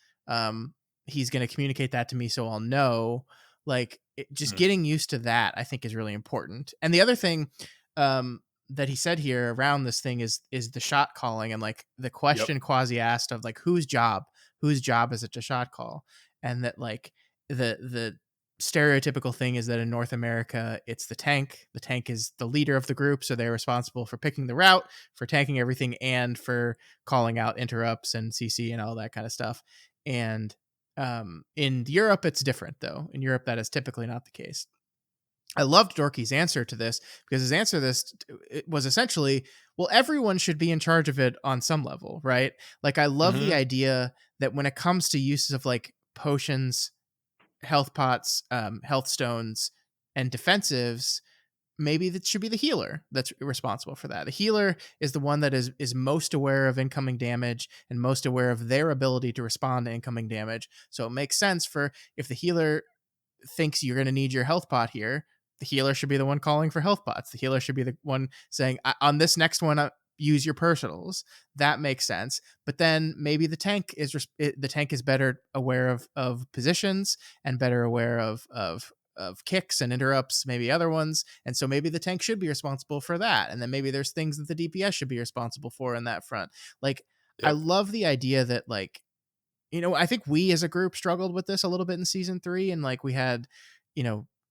He's going to communicate that to me so I'll know. Like just Mhm. getting used to that I think is really important. And the other thing um that he said here around this thing is the shot calling and like the Yep. question Quasi asked of like whose job is it to shot call, and that like the stereotypical thing is that in North America, it's the tank. The tank is the leader of the group, so they're responsible for picking the route, for tanking everything, and for calling out interrupts and CC and all that kind of stuff. And in Europe, it's different, though. In Europe, that is typically not the case. I loved Dorky's answer to this because his answer to this it was essentially, well, everyone should be in charge of it on some level, right? Like, I love the Hmm. idea that when it comes to uses of like potions, health pots, health stones, and defensives, maybe that should be the healer that's responsible for that. The healer is the one that is most aware of incoming damage and most aware of their ability to respond to incoming damage. So it makes sense for if the healer thinks you're going to need your health pot here, the healer should be the one calling for health pots. The healer should be the one saying, on this next one, use your personals. That makes sense. But then maybe the tank is better aware of positions and better aware of kicks and interrupts, maybe other ones. And so maybe the tank should be responsible for that. And then maybe there's things that the DPS should be responsible for in that front. Like, I Yep. love the idea that like, I think we as a group struggled with this a little bit in season 3, and like we had,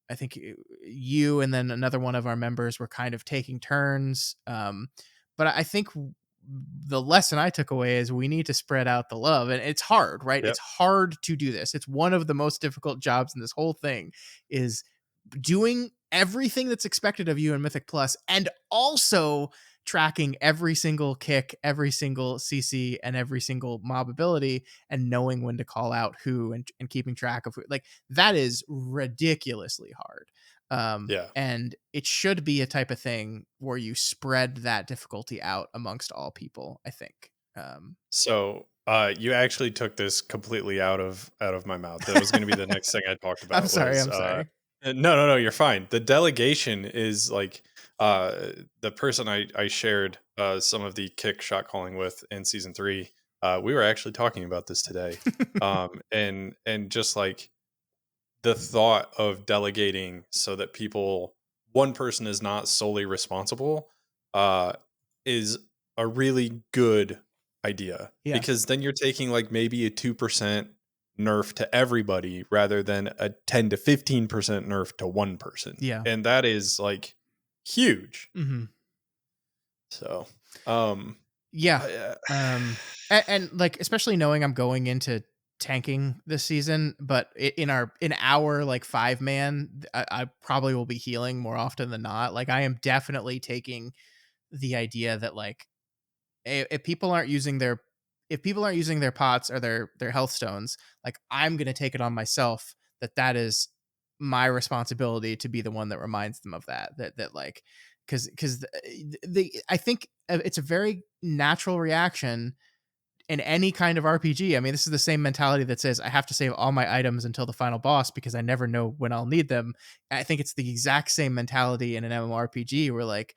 I think you and then another one of our members were kind of taking turns. But I think the lesson I took away is we need to spread out the love, and it's hard, right? Yep. It's hard to do this. It's one of the most difficult jobs in this whole thing is doing everything that's expected of you in Mythic Plus and also tracking every single kick, every single CC, and every single mob ability and knowing when to call out who and keeping track of who. Like that is ridiculously hard. Yeah. And it should be a type of thing where you spread that difficulty out amongst all people, I think. So, you actually took this completely out of my mouth. That was going to be the next thing I talked I'm about sorry. was I'm sorry. no, no, no, you're fine. The delegation is like uh the person I shared some of the kick shot calling with in season 3. We were actually talking about this today. And just like the thought of delegating so that one person is not solely responsible, uh, is a really good idea, Yeah. because then you're taking like maybe a 2% nerf to everybody rather than a 10 to 15% nerf to one person. Yeah. And that is like huge. Mm-hmm. So, um, Yeah. I, And like, especially knowing I'm going into tanking this season, but in our like 5-man, I probably will be healing more often than not. Like, I am definitely taking the idea that like, if people aren't using their pots or their health stones, like, I'm gonna take it on myself that is my responsibility to be the one that reminds them of that like, because the I think it's a very natural reaction in any kind of RPG. I mean, this is the same mentality that says I have to save all my items until the final boss because I never know when I'll need them. I think it's the exact same mentality in an MMORPG where like,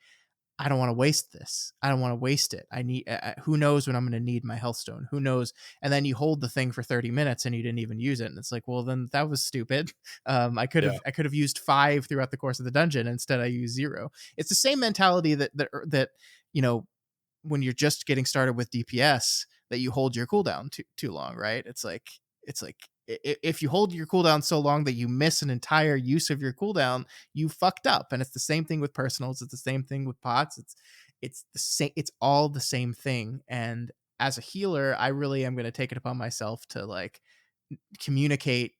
I don't want to waste this. I don't want to waste it. I need, who knows when I'm going to need my health stone? Who knows? And then you hold the thing for 30 minutes and you didn't even use it. And it's like, well, then that was stupid. yeah, I could have used 5 throughout the course of the dungeon. Instead, I used 0. It's the same mentality that, you know, when you're just getting started with DPS, that you hold your cooldown too long, right? It's like if you hold your cooldown so long that you miss an entire use of your cooldown, you fucked up. And it's the same thing with personals. It's the same thing with pots. It's the same. It's all the same thing. And as a healer, I really am going to take it upon myself to like communicate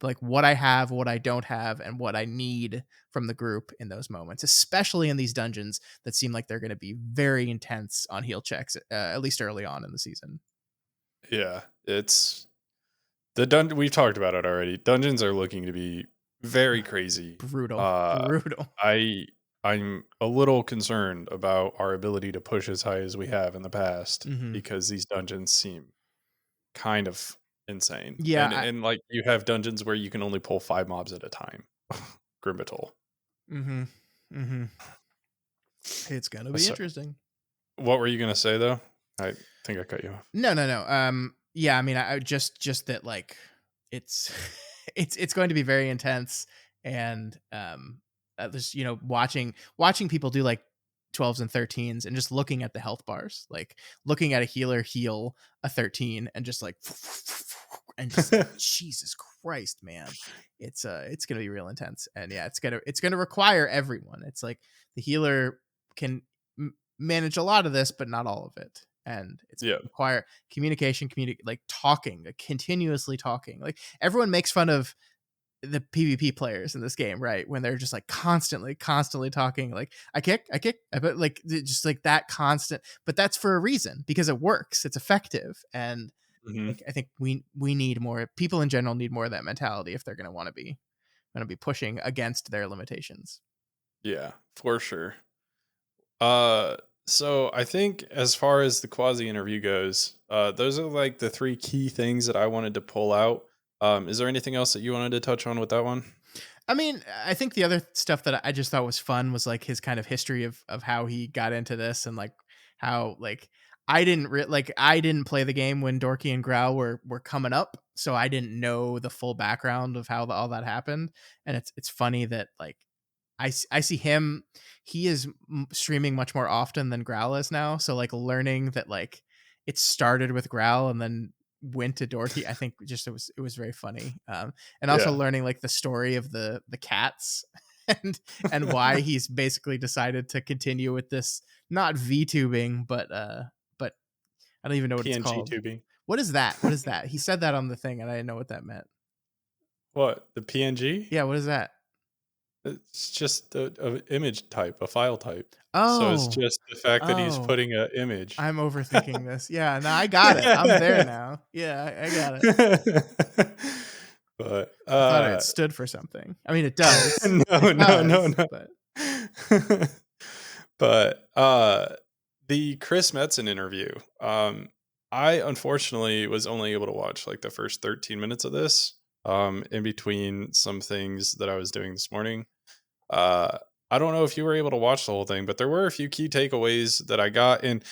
like what I have, what I don't have, and what I need from the group in those moments, especially in these dungeons that seem like they're going to be very intense on heal checks, at least early on in the season. yeah. It's the dungeon. We've talked about it already. Dungeons are looking to be very crazy. Brutal, Uh, brutal. I I'm a little concerned about our ability to push as high as we have in the past, Hmm. because these dungeons seem kind of insane. Yeah. And like, you have dungeons where you can only pull 5 mobs at a time. Grimmitol. Hmm. Hmm. It's gonna be So, interesting. what were you gonna say though? I think I cut you off. No, no, no. Yeah, I mean, I just that like it's it's going to be very intense, and just watching people do like 12s and 13s and just looking at the health bars, like looking at a healer heal a 13 and just like and just like, Jesus Christ, man, it's gonna be real intense, and yeah, it's gonna require everyone. It's like the healer can manage a lot of this, but not all of it. And it's Yeah. going to require communication, like talking, like continuously talking. Like, everyone makes fun of the PvP players in this game, right? When they're just like constantly talking, like but like just like that constant. But that's for a reason, because it works, it's effective, and Mhm. like I think we need more people in general need more of that mentality if they're going to be pushing against their limitations. Yeah, for sure. Uh, so I think as far as the quasi interview goes, those are like the 3 key things that I wanted to pull out. Is there anything else that you wanted to touch on with that one? I mean, I think the other stuff that I just thought was fun was like his kind of history of how he got into this, and like how like I didn't play the game when Dorky and Growl were coming up, so I didn't know the full background of how all that happened. And it's funny that like I see him, he is streaming much more often than Growl is now, so like learning that like it started with Growl and then went to Dorky, I think just it was very funny. And also Yeah. learning like the story of the cats and why he's basically decided to continue with this, not VTubing, but I don't even know what it's PNG called. tubing. What is that? What is that? He said that on the thing and I didn't know what that meant. What? The PNG? Yeah, what is that? It's just a image type, a file type. So it's Oh. just the fact that he's Oh. putting an image. I'm overthinking this. Yeah, no, I got it. I'm there now. Yeah, I got it. But, I thought it stood for something. I mean, it does. no, It no, no, does, no. but But, the Chris Metzen interview, I unfortunately was only able to watch, like, the first 13 minutes of this, in between some things that I was doing this morning. Uh, I don't know if you were able to watch the whole thing, but there were a few key takeaways that I got, and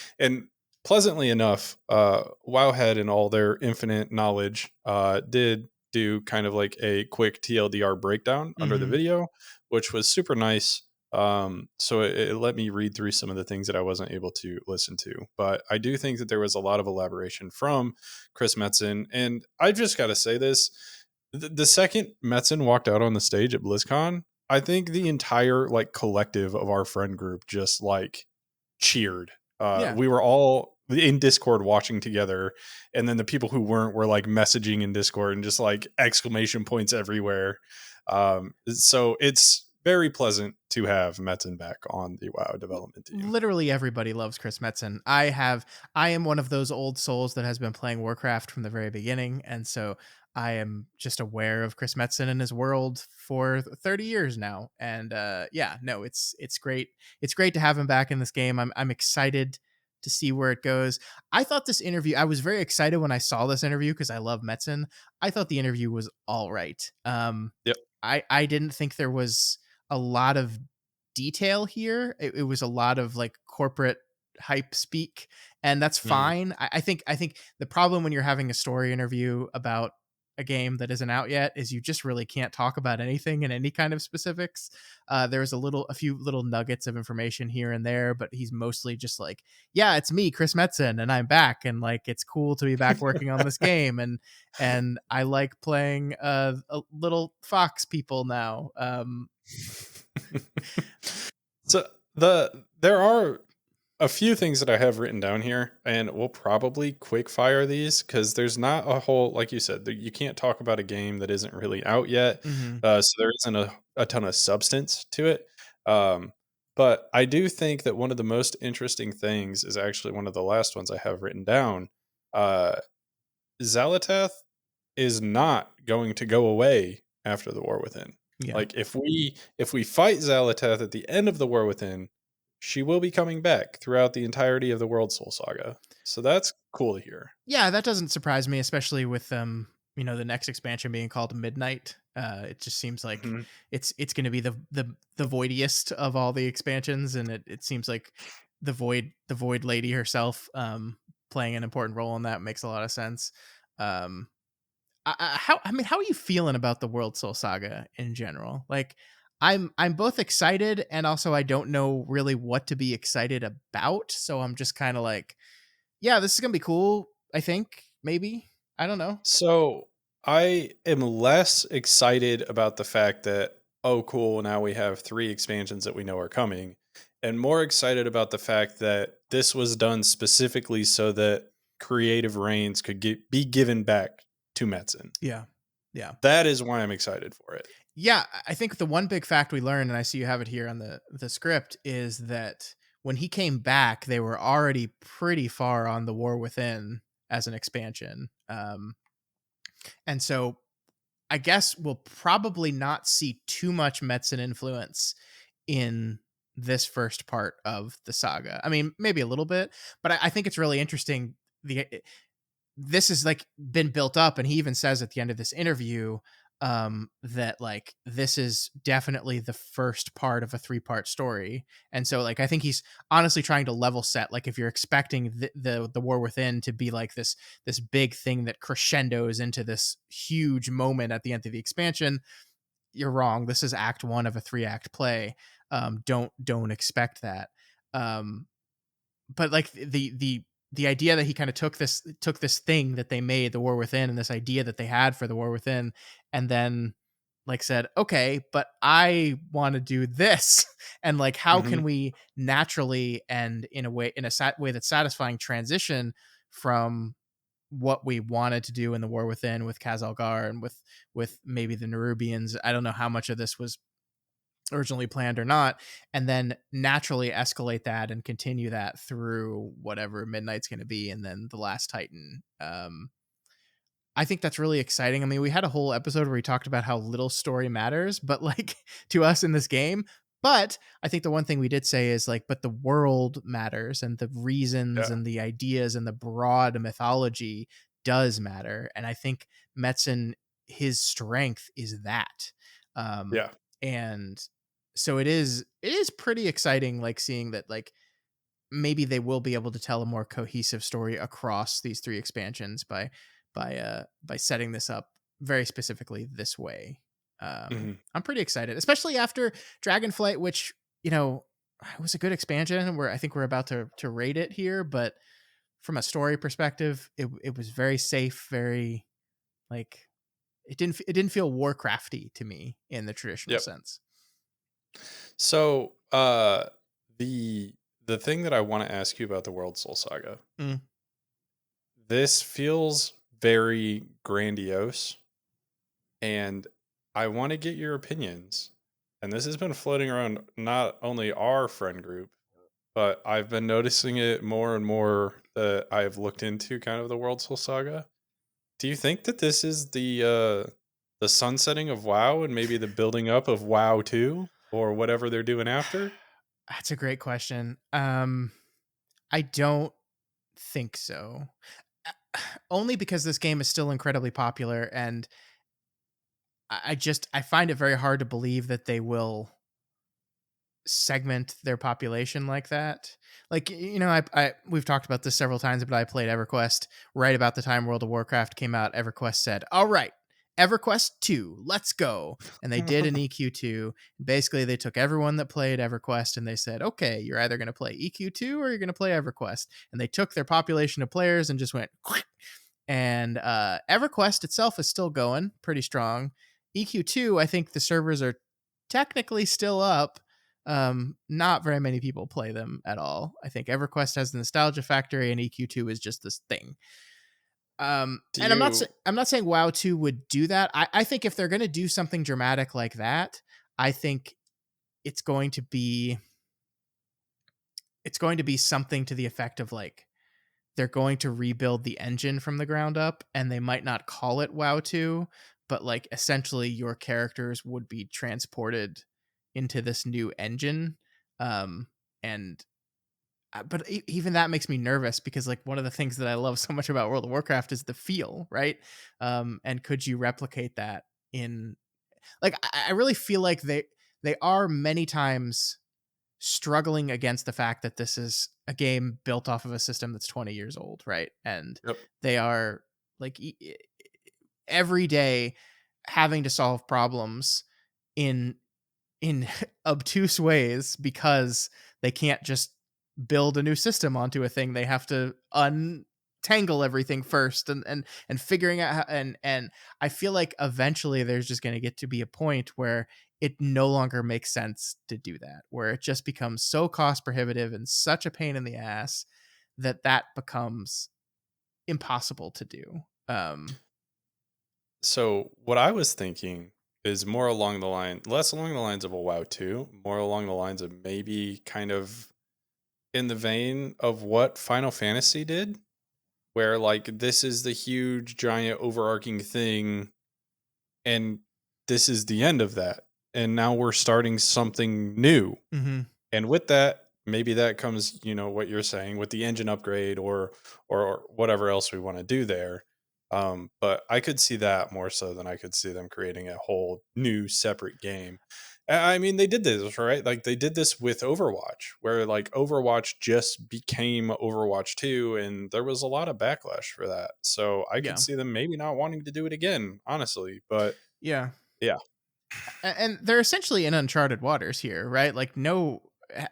pleasantly enough, Wowhead and all their infinite knowledge, did do kind of like a quick TLDR breakdown under the Mhm. video, which was super nice. So it let me read through some of the things that I wasn't able to listen to. But I do think that there was a lot of elaboration from Chris Metzen. And I just got to say this, the second Metzen walked out on the stage at BlizzCon, I think the entire like collective of our friend group just like cheered. Yeah. We were all in Discord watching together, and then the people who weren't were like messaging in Discord and just like exclamation points everywhere. So it's very pleasant to have Metzen back on the WoW development team. Literally everybody loves Chris Metzen. I am one of those old souls that has been playing Warcraft from the very beginning, and so I am just aware of Chris Metzen and his world for 30 years now. And yeah, no, it's great. It's great to have him back in this game. I'm excited to see where it goes. I thought this interview, I was very excited when I saw this interview because I love Metzen. I thought the interview was all right. Yep. I didn't think there was a lot of detail here. It was a lot of like corporate hype speak, and that's Mm. fine. I think the problem when you're having a story interview about a game that isn't out yet is you just really can't talk about anything in any kind of specifics. There's a few little nuggets of information here and there, but he's mostly just like, yeah, it's me, Chris Metzen, and I'm back, and like it's cool to be back working on this game, and I like playing a little fox people now. So there are a few things that I have written down here, and we'll probably quick fire these because there's not a whole, like you said, you can't talk about a game that isn't really out yet. Mhm. So there isn't a ton of substance to it. Um, but I do think that one of the most interesting things is actually one of the last ones I have written down. Uh, Xal'atath is not going to go away after the War Within. Yeah. Like if we fight Xal'atath at the end of the War Within, she will be coming back throughout the entirety of the World Soul Saga. So that's cool to hear. Yeah, that doesn't surprise me, especially with the next expansion being called Midnight. It just seems like Mhm. it's going to be the voidiest of all the expansions, and it seems like the void lady herself playing an important role in that makes a lot of sense. Um, how are you feeling about the World Soul Saga in general? Like, I'm both excited and also I don't know really what to be excited about, so I'm just kind of like, yeah, this is gonna be cool. I think maybe I don't know. So I am less excited about the fact that, oh, cool, now we have three expansions that we know are coming, and more excited about the fact that this was done specifically so that creative reigns could be given back to Metzen. Yeah, yeah, That is why I'm excited for it. yeah. I think the one big fact we learned, and I see you have it here on the script, is that when he came back, they were already pretty far on the War Within as an expansion, and so I guess we'll probably not see too much Metzen influence in this first part of the saga. I mean, maybe a little bit, but I think it's really interesting. This has like been built up, and he even says at the end of this interview that like this is definitely the first part of a three-part story. And so like I think he's honestly trying to level set, like if you're expecting the War Within to be like this big thing that crescendos into this huge moment at the end of the expansion, you're wrong. This is act 1 of a 3-act play. Don't expect that. um but like the idea that he kind of took this thing that they made, the War Within, and this idea that they had for the War Within, and then like said, okay, but I want to do this. And like how Mhm. can we naturally and in a way, way that's satisfying, transition from what we wanted to do in the War Within with Kazalgar and with maybe the Nerubians. I don't know how much of this was originally planned or not, and then naturally escalate that and continue that through whatever Midnight's going to be, and then the Last Titan. I think that's really exciting. I mean, we had a whole episode where we talked about how little story matters, but like to us in this game. But I think the one thing we did say is like, but the world matters, and the reasons Yeah. and the ideas and the broad mythology does matter. And I think Metzen, his strength is that. Um, Yeah. and so it is pretty exciting, like seeing that like maybe they will be able to tell a more cohesive story across these three expansions by setting this up very specifically this way. Mhm. I'm pretty excited, especially after Dragonflight, which, you know, was a good expansion. Where I think we're about to rate it here, but from a story perspective, it was very safe, very like it didn't feel Warcrafty to me in the traditional Yep. sense. So, the the thing that I want to ask you about the World Soul Saga, Mm. this feels very grandiose, and I want to get your opinions. And this has been floating around not only our friend group, but I've been noticing it more and more that I've looked into kind of the World Soul Saga. Do you think that this is the sunsetting of WoW and maybe the building up of WoW 2 or whatever they're doing after? That's a great question. I don't think so. Only because this game is still incredibly popular, and I find it very hard to believe that they will segment their population like that. Like, you know, I we've talked about this several times, but I played EverQuest right about the time World of Warcraft came out. EverQuest said, "All right, EverQuest 2, let's go." And they did an EQ2. Basically, they took everyone that played EverQuest and they said, "Okay, you're either going to play EQ2 or you're going to play EverQuest." And they took their population of players and just went and EverQuest itself is still going pretty strong. EQ2, I think the servers are technically still up. Not very many people play them at all. I think EverQuest has the nostalgia factory, and EQ2 is just this thing. Do And you I'm not saying WoW 2 would do that. I think if they're going to do something dramatic like that, I think it's going to be something to the effect of like they're going to rebuild the engine from the ground up, and they might not call it WoW 2, but like essentially your characters would be transported into this new engine. And but even that makes me nervous because like one of the things that I love so much about World of Warcraft is the feel, right? And could you replicate that in like I really feel like they are many times struggling against the fact that this is a game built off of a system that's 20 years old, right? And Yep. they are like every day having to solve problems in in obtuse ways because they can't just build a new system onto a thing. They have to untangle everything first and figuring out how, and I feel like eventually there's just going to get to be a point where it no longer makes sense to do that, where it just becomes so cost prohibitive and such a pain in the ass that that becomes impossible to do. Um So what I was thinking is more along the line, less along the lines of a WoW 2, more along the lines of maybe kind of in the vein of what Final Fantasy did, where like this is the huge giant overarching thing and this is the end of that. And now we're starting something new. mhm. And with that, maybe that comes, what you're saying with the engine upgrade or whatever else we want to do there. But I could see that more so than I could see them creating a whole new separate game. I mean, they did this, right? Like they did this with Overwatch, where like Overwatch just became Overwatch 2, and there was a lot of backlash for that. So I could Yeah. see them maybe not wanting to do it again, honestly. But Yeah. yeah, And they're essentially in uncharted waters here, right? Like, no,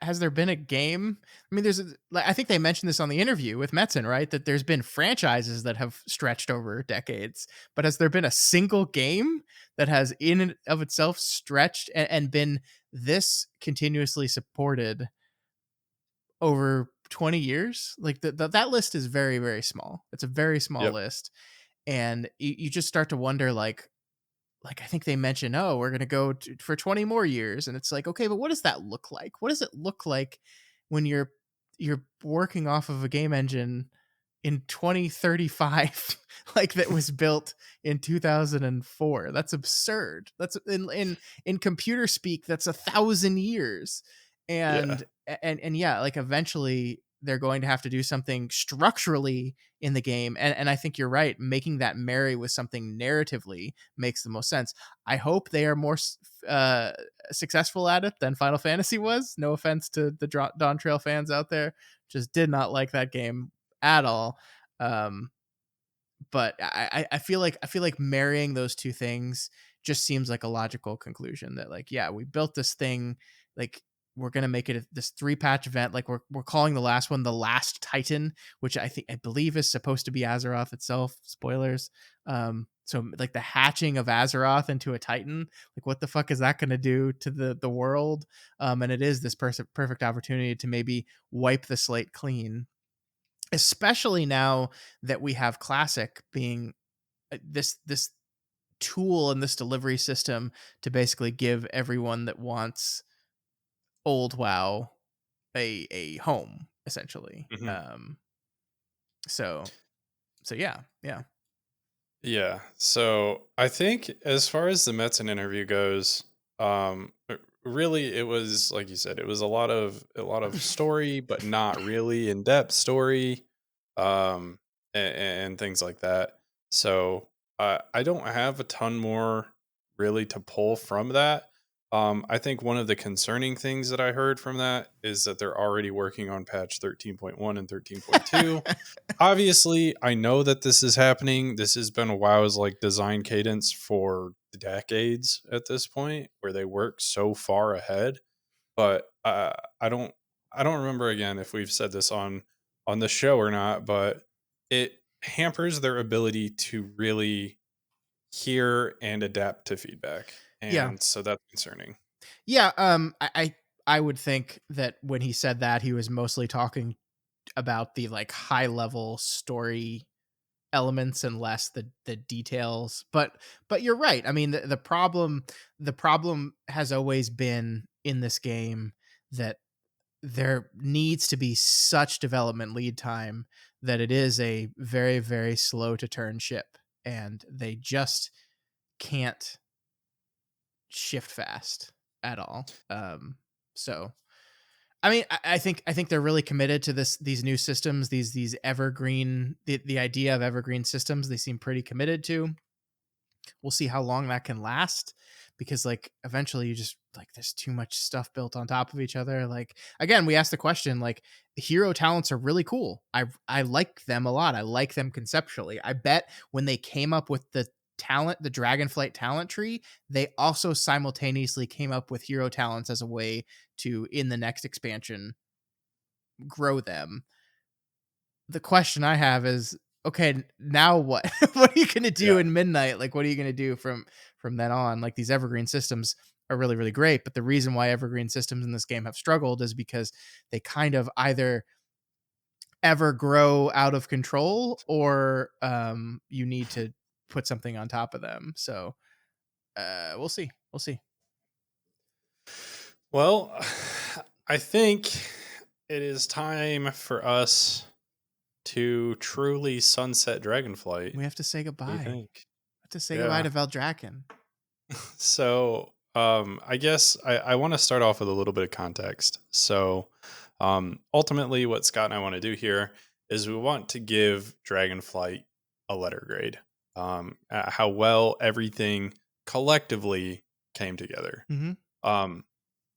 has there been a game? I mean, like, I think they mentioned this on the interview with Metzen, right? That there's been franchises that have stretched over decades, but has there been a single game that has, in and of itself, stretched and been this continuously supported over 20 years? Like, that list is very, very small. It's a very small yep, list, and you just start to wonder, like I think they mentioned, oh, we're gonna go for 20 more years, and it's like, okay, but what does that look like? What does it look like when you're working off of a game engine in 2035 like that was built in 2004? That's absurd. That's in computer speak, that's 1,000 years. yeah. And yeah, like eventually they're going to have to do something structurally in the game, and I think you're right, making that marry with something narratively makes the most sense. I hope they are more uh successful at it than Final Fantasy was. No offense to the Dawn Trail fans out there, just did not like that game at all. um but I feel like marrying those two things just seems like a logical conclusion that like, yeah, we built this thing, like we're gonna make it this 3 patch event. Like we're calling the last one the Last Titan, which I believe is supposed to be Azeroth itself. Spoilers. So like the hatching of Azeroth into a Titan, like what the fuck is that gonna do to the world? And it is this perfect opportunity to maybe wipe the slate clean, especially now that we have Classic being this tool and this delivery system to basically give everyone that wants old WoW a home essentially. Mhm. So yeah, yeah. Yeah. So I think as far as the Metzen interview goes, really it was like you said, it was a lot of story, but not really in depth story, and things like that. So I don't have a ton more really to pull from that. I think one of the concerning things that I heard from that is that they're already working on patch 13.1 and 13.2. Obviously, I know that this is happening. This has been a WoW's like design cadence for decades at this point, where they work so far ahead. But I don't remember again if we've said this on the show or not. But it hampers their ability to really hear and adapt to feedback, Yeah. and so that's concerning. Yeah, I would think that when he said that, he was mostly talking about the like high level story elements and less the details. But you're right. I mean, the problem has always been in this game that there needs to be such development lead time that it is a very, very slow to turn ship, and they just can't shift fast at all. So I think they're really committed to these new systems, these evergreen, the idea of evergreen systems. They seem pretty committed to. We'll see how long that can last, because like eventually you just like there's too much stuff built on top of each other. Like again, we asked the question, like the hero talents are really cool. I like them a lot. I like them conceptually. I bet when they came up with the Dragonflight talent tree, they also simultaneously came up with hero talents as a way to, in the next expansion, grow them. The question I have is, okay, now what? What are you gonna do Yeah. in Midnight? Like, what are you gonna do from then on? Like, these evergreen systems are really, really great, but the reason why evergreen systems in this game have struggled is because they kind of either ever grow out of control, or you need to put something on top of them. So we'll see. We'll see. Well, I think it is time for us to truly sunset Dragonflight. We have to say What do you goodbye. think? We have to say goodbye Yeah. to Veldraken. So, I guess I want to start off with a little bit of context. So, ultimately, what Scott and I want to do here is we want to give Dragonflight a letter grade. At how well everything collectively came together. Mm-hmm. Um,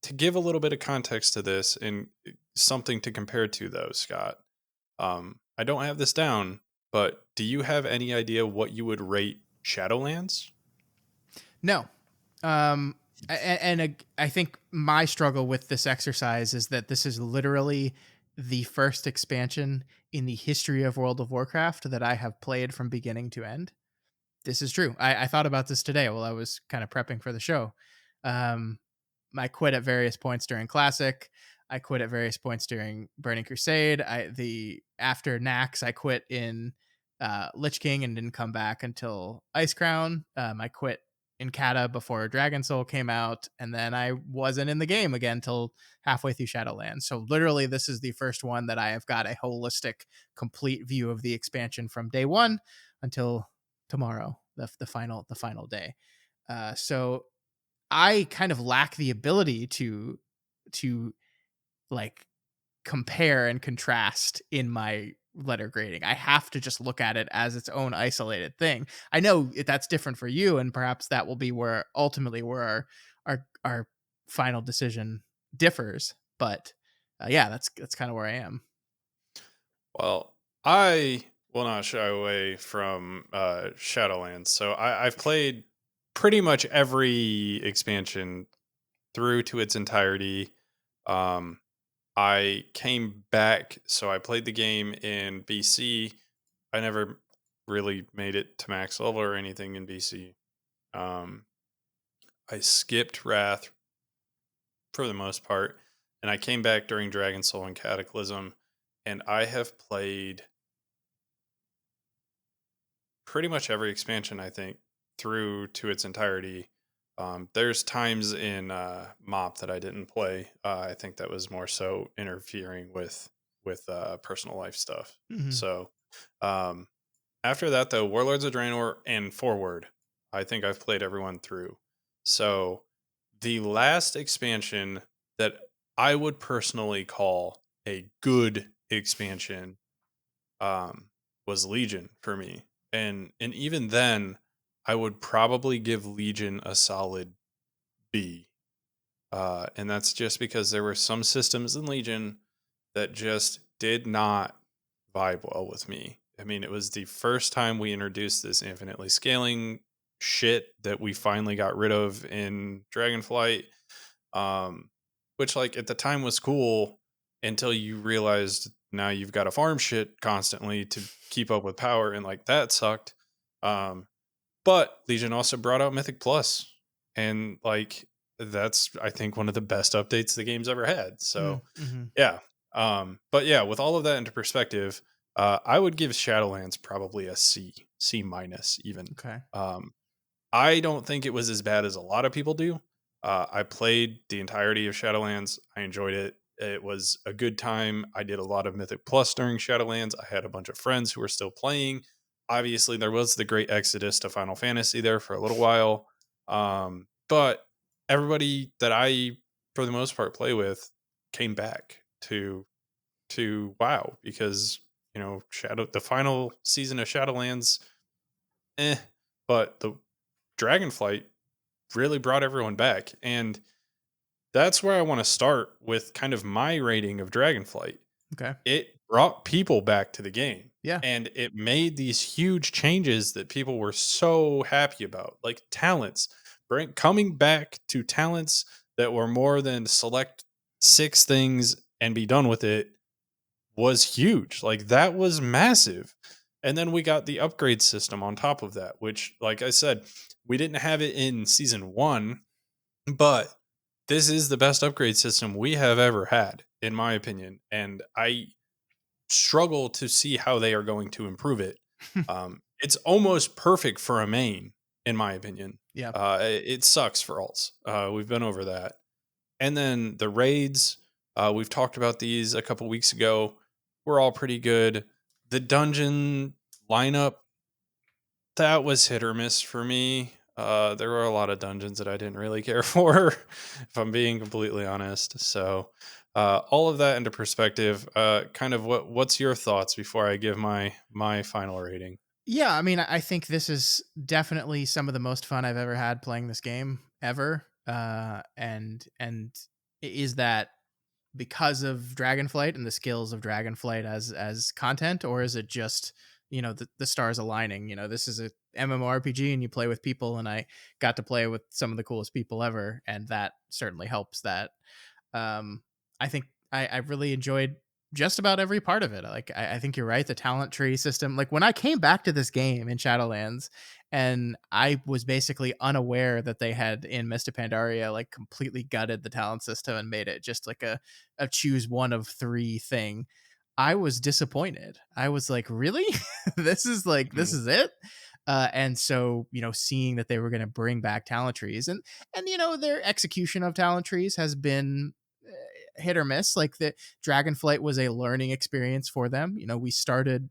to give a little bit of context to this and something to compare to, though, Scott, I don't have this down, but do you have any idea what you would rate Shadowlands? No. I think my struggle with this exercise is that this is literally the first expansion in the history of World of Warcraft that I have played from beginning to end. This is true. I thought about this today while I was kind of prepping for the show. Um, I quit at various points during Classic. I quit at various points during Burning Crusade. The after Nax, I quit in Lich King and didn't come back until Ice Crown. I quit in Kata before Dragon Soul came out, and then I wasn't in the game again till halfway through Shadowlands. So literally, this is the first one that I have got a holistic, complete view of the expansion from day one until tomorrow, the final day. So I kind of lack the ability to like compare and contrast in my letter grading. I have to just look at it as its own isolated thing. I know that's different for you, and perhaps that will be where ultimately where our final decision differs. But yeah, that's kind of where I am. Well, I will not shy away from Shadowlands. So I've played pretty much every expansion through to its entirety. Um, I came back, so I played the game in BC. I never really made it to max level or anything in BC. Um, I skipped Wrath for the most part, and I came back during Dragon Soul and Cataclysm, and I have played pretty much every expansion, I think, through to its entirety. There's times in MOP that I didn't play. I think that was more so interfering with personal life stuff. Hmm. So um, after that, though, Warlords of Draenor and Forward, I think I've played everyone through. So the last expansion that I would personally call a good expansion um, was Legion for me, and even then, I would probably give Legion a solid B. And that's just because there were some systems in Legion that just did not vibe well with me. I mean, it was the first time we introduced this infinitely scaling shit that we finally got rid of in Dragonflight, um, which like at the time was cool until you realized now you've got to farm shit constantly to keep up with power, and like that sucked. Um, but Legion also brought out Mythic Plus, and like that's I think one of the best updates the game's ever had. So Mm-hmm. yeah, but yeah, with all of that into perspective, I would give Shadowlands probably a C minus even. Okay. Um, I don't think it was as bad as a lot of people do. I played the entirety of Shadowlands. I enjoyed it. It was a good time. I did a lot of Mythic Plus during Shadowlands. I had a bunch of friends who were still playing. Obviously, there was the great exodus to Final Fantasy there for a little while. But everybody that I, for the most part, play with came back to WoW because the final season of Shadowlands, eh, but the Dragonflight really brought everyone back. And that's where I want to start with kind of my rating of Dragonflight. Okay. It brought people back to the game, Yeah. and it made these huge changes that people were so happy about, like talents, coming back to talents that were more than select six things and be done with it was huge. Like that was massive. And then we got the upgrade system on top of that, which, like I said, we didn't have it in season one, but this is the best upgrade system we have ever had, in my opinion. And I struggle to see how they are going to improve it. It's almost perfect for a main, in my opinion. Yeah. It sucks for alts. We've been over that. And then the raids, we've talked about these a couple weeks ago. We're all pretty good. The dungeon lineup, that was hit or miss for me. There were a lot of dungeons that I didn't really care for, if I'm being completely honest. So, all of that into perspective, kind of what's your thoughts before I give my final rating? Yeah, I mean, I think this is definitely some of the most fun I've ever had playing this game ever. And is that because of Dragonflight and the skills of Dragonflight as content, or is it just the stars aligning? This is a MMORPG and you play with people, and I got to play with some of the coolest people ever, and that certainly helps that. I think I really enjoyed just about every part of it. Like, I think you're right. The talent tree system, like when I came back to this game in Shadowlands, and I was basically unaware that they had in Mist of Pandaria like completely gutted the talent system and made it just like a choose one of three thing. I was disappointed. I was like, really? This Mhm. is it? And so, seeing that they were going to bring back talent trees, and their execution of talent trees has been hit or miss. Like, the Dragonflight was a learning experience for them. We started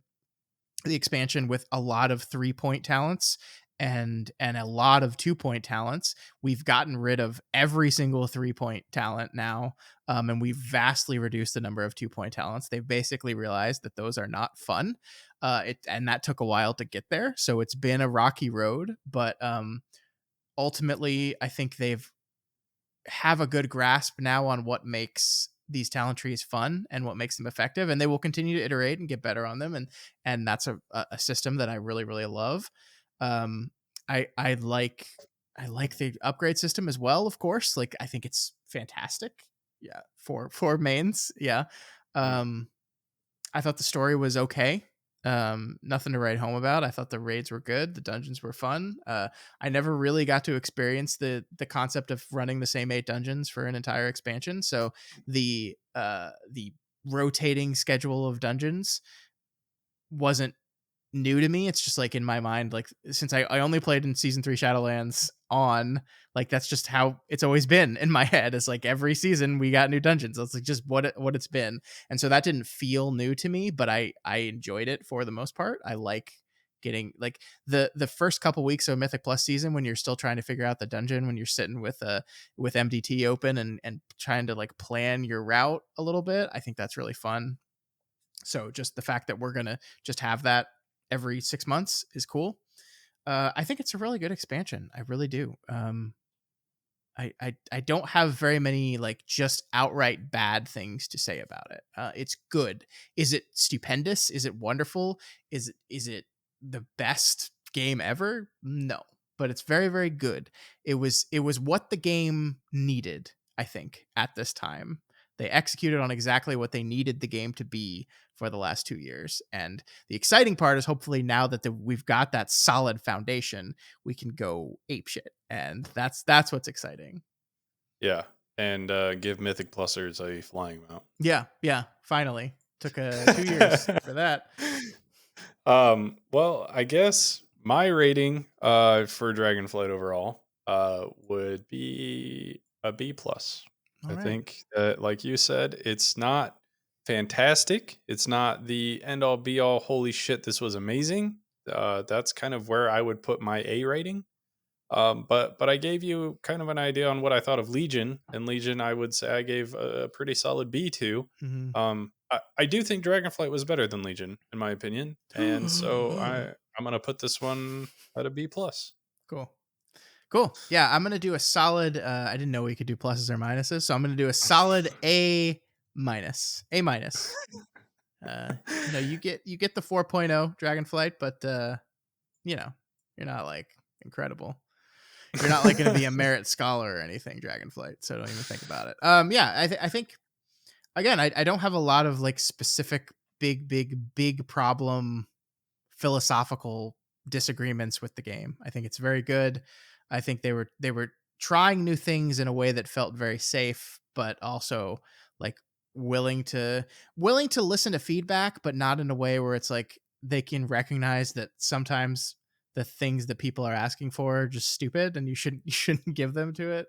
the expansion with a lot of 3-point talents and a lot of 2-point talents. We've gotten rid of every single 3-point talent now, and we've vastly reduced the number of 2-point talents. They've basically realized that those are not fun, and that took a while to get there. So it's been a rocky road, but ultimately, I think they've have a good grasp now on what makes these talent trees fun and what makes them effective, and they will continue to iterate and get better on them, and that's a system that I really really love. Um, I like the upgrade system as well, of course. Like I think it's fantastic. Yeah, for mains. Yeah. Mm. Um, I thought the story was okay. Nothing to write home about. I thought the raids were good. The dungeons were fun. I never really got to experience the concept of running the same 8 dungeons for an entire expansion. So the rotating schedule of dungeons wasn't new to me. It's just like in my mind, like since I only played in season 3 Shadowlands on, like that's just how it's always been in my head. It's like every season we got new dungeons. That's like just what it's been. And so that didn't feel new to me, but I enjoyed it for the most part. I like getting like the first couple weeks of Mythic Plus season when you're still trying to figure out the dungeon, when you're sitting with MDT open and trying to like plan your route a little bit. I think that's really fun. So just the fact that we're gonna just have that every 6 months is cool. I think it's a really good expansion. I really do. I don't have very many like just outright bad things to say about it. It's good. Is it stupendous? Is it wonderful? Is it the best game ever? No, but it's very very good. It was what the game needed. I think at this time they executed on exactly what they needed the game to be for the last 2 years. And the exciting part is hopefully now that we've got that solid foundation, we can go ape shit, and that's what's exciting. Yeah, and give Mythic Plusers a flying mount. Yeah, finally took 2 years for that. Well, I guess my rating for Dragonflight overall would be a B plus. All I right. think that, like you said, it's not fantastic. It's not the end all be all. Holy shit, this was amazing. That's kind of where I would put my A rating. But I gave you kind of an idea on what I thought of Legion, and Legion I would say I gave a pretty solid B to. Mhm. I do think Dragonflight was better than Legion in my opinion, and so I'm gonna put this one at a B plus. Cool. Cool. Yeah, I'm gonna do a solid. I didn't know we could do pluses or minuses, so I'm gonna do a solid A minus. A minus. You get the 4.0 Dragonflight, but you know, you're not like incredible. You're not like going to be a merit scholar or anything, Dragonflight. So don't even think about it. Yeah, I think again, I don't have a lot of like specific big problem philosophical disagreements with the game. I think it's very good. I think they were trying new things in a way that felt very safe, but also like willing to willing to listen to feedback, but not in a way where it's like they can recognize that sometimes the things that people are asking for are just stupid and you shouldn't give them to it.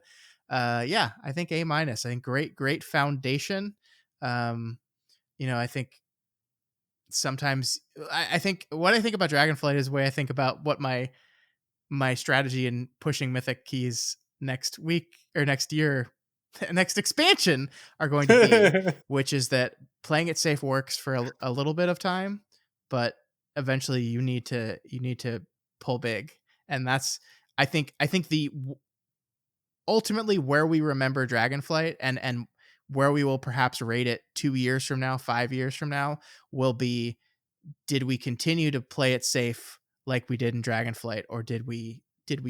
Yeah, I think A minus. I think great foundation. Um, I think sometimes I think what I think about Dragonflight is the way I think about what my strategy in pushing mythic keys next week or next year, next expansion are going to be, which is that playing it safe works for a little bit of time, but eventually you need to pull big, and that's I think the ultimately where we remember Dragonflight and where we will perhaps rate it 2 years from now, 5 years from now, will be, did we continue to play it safe like we did in Dragonflight, or did we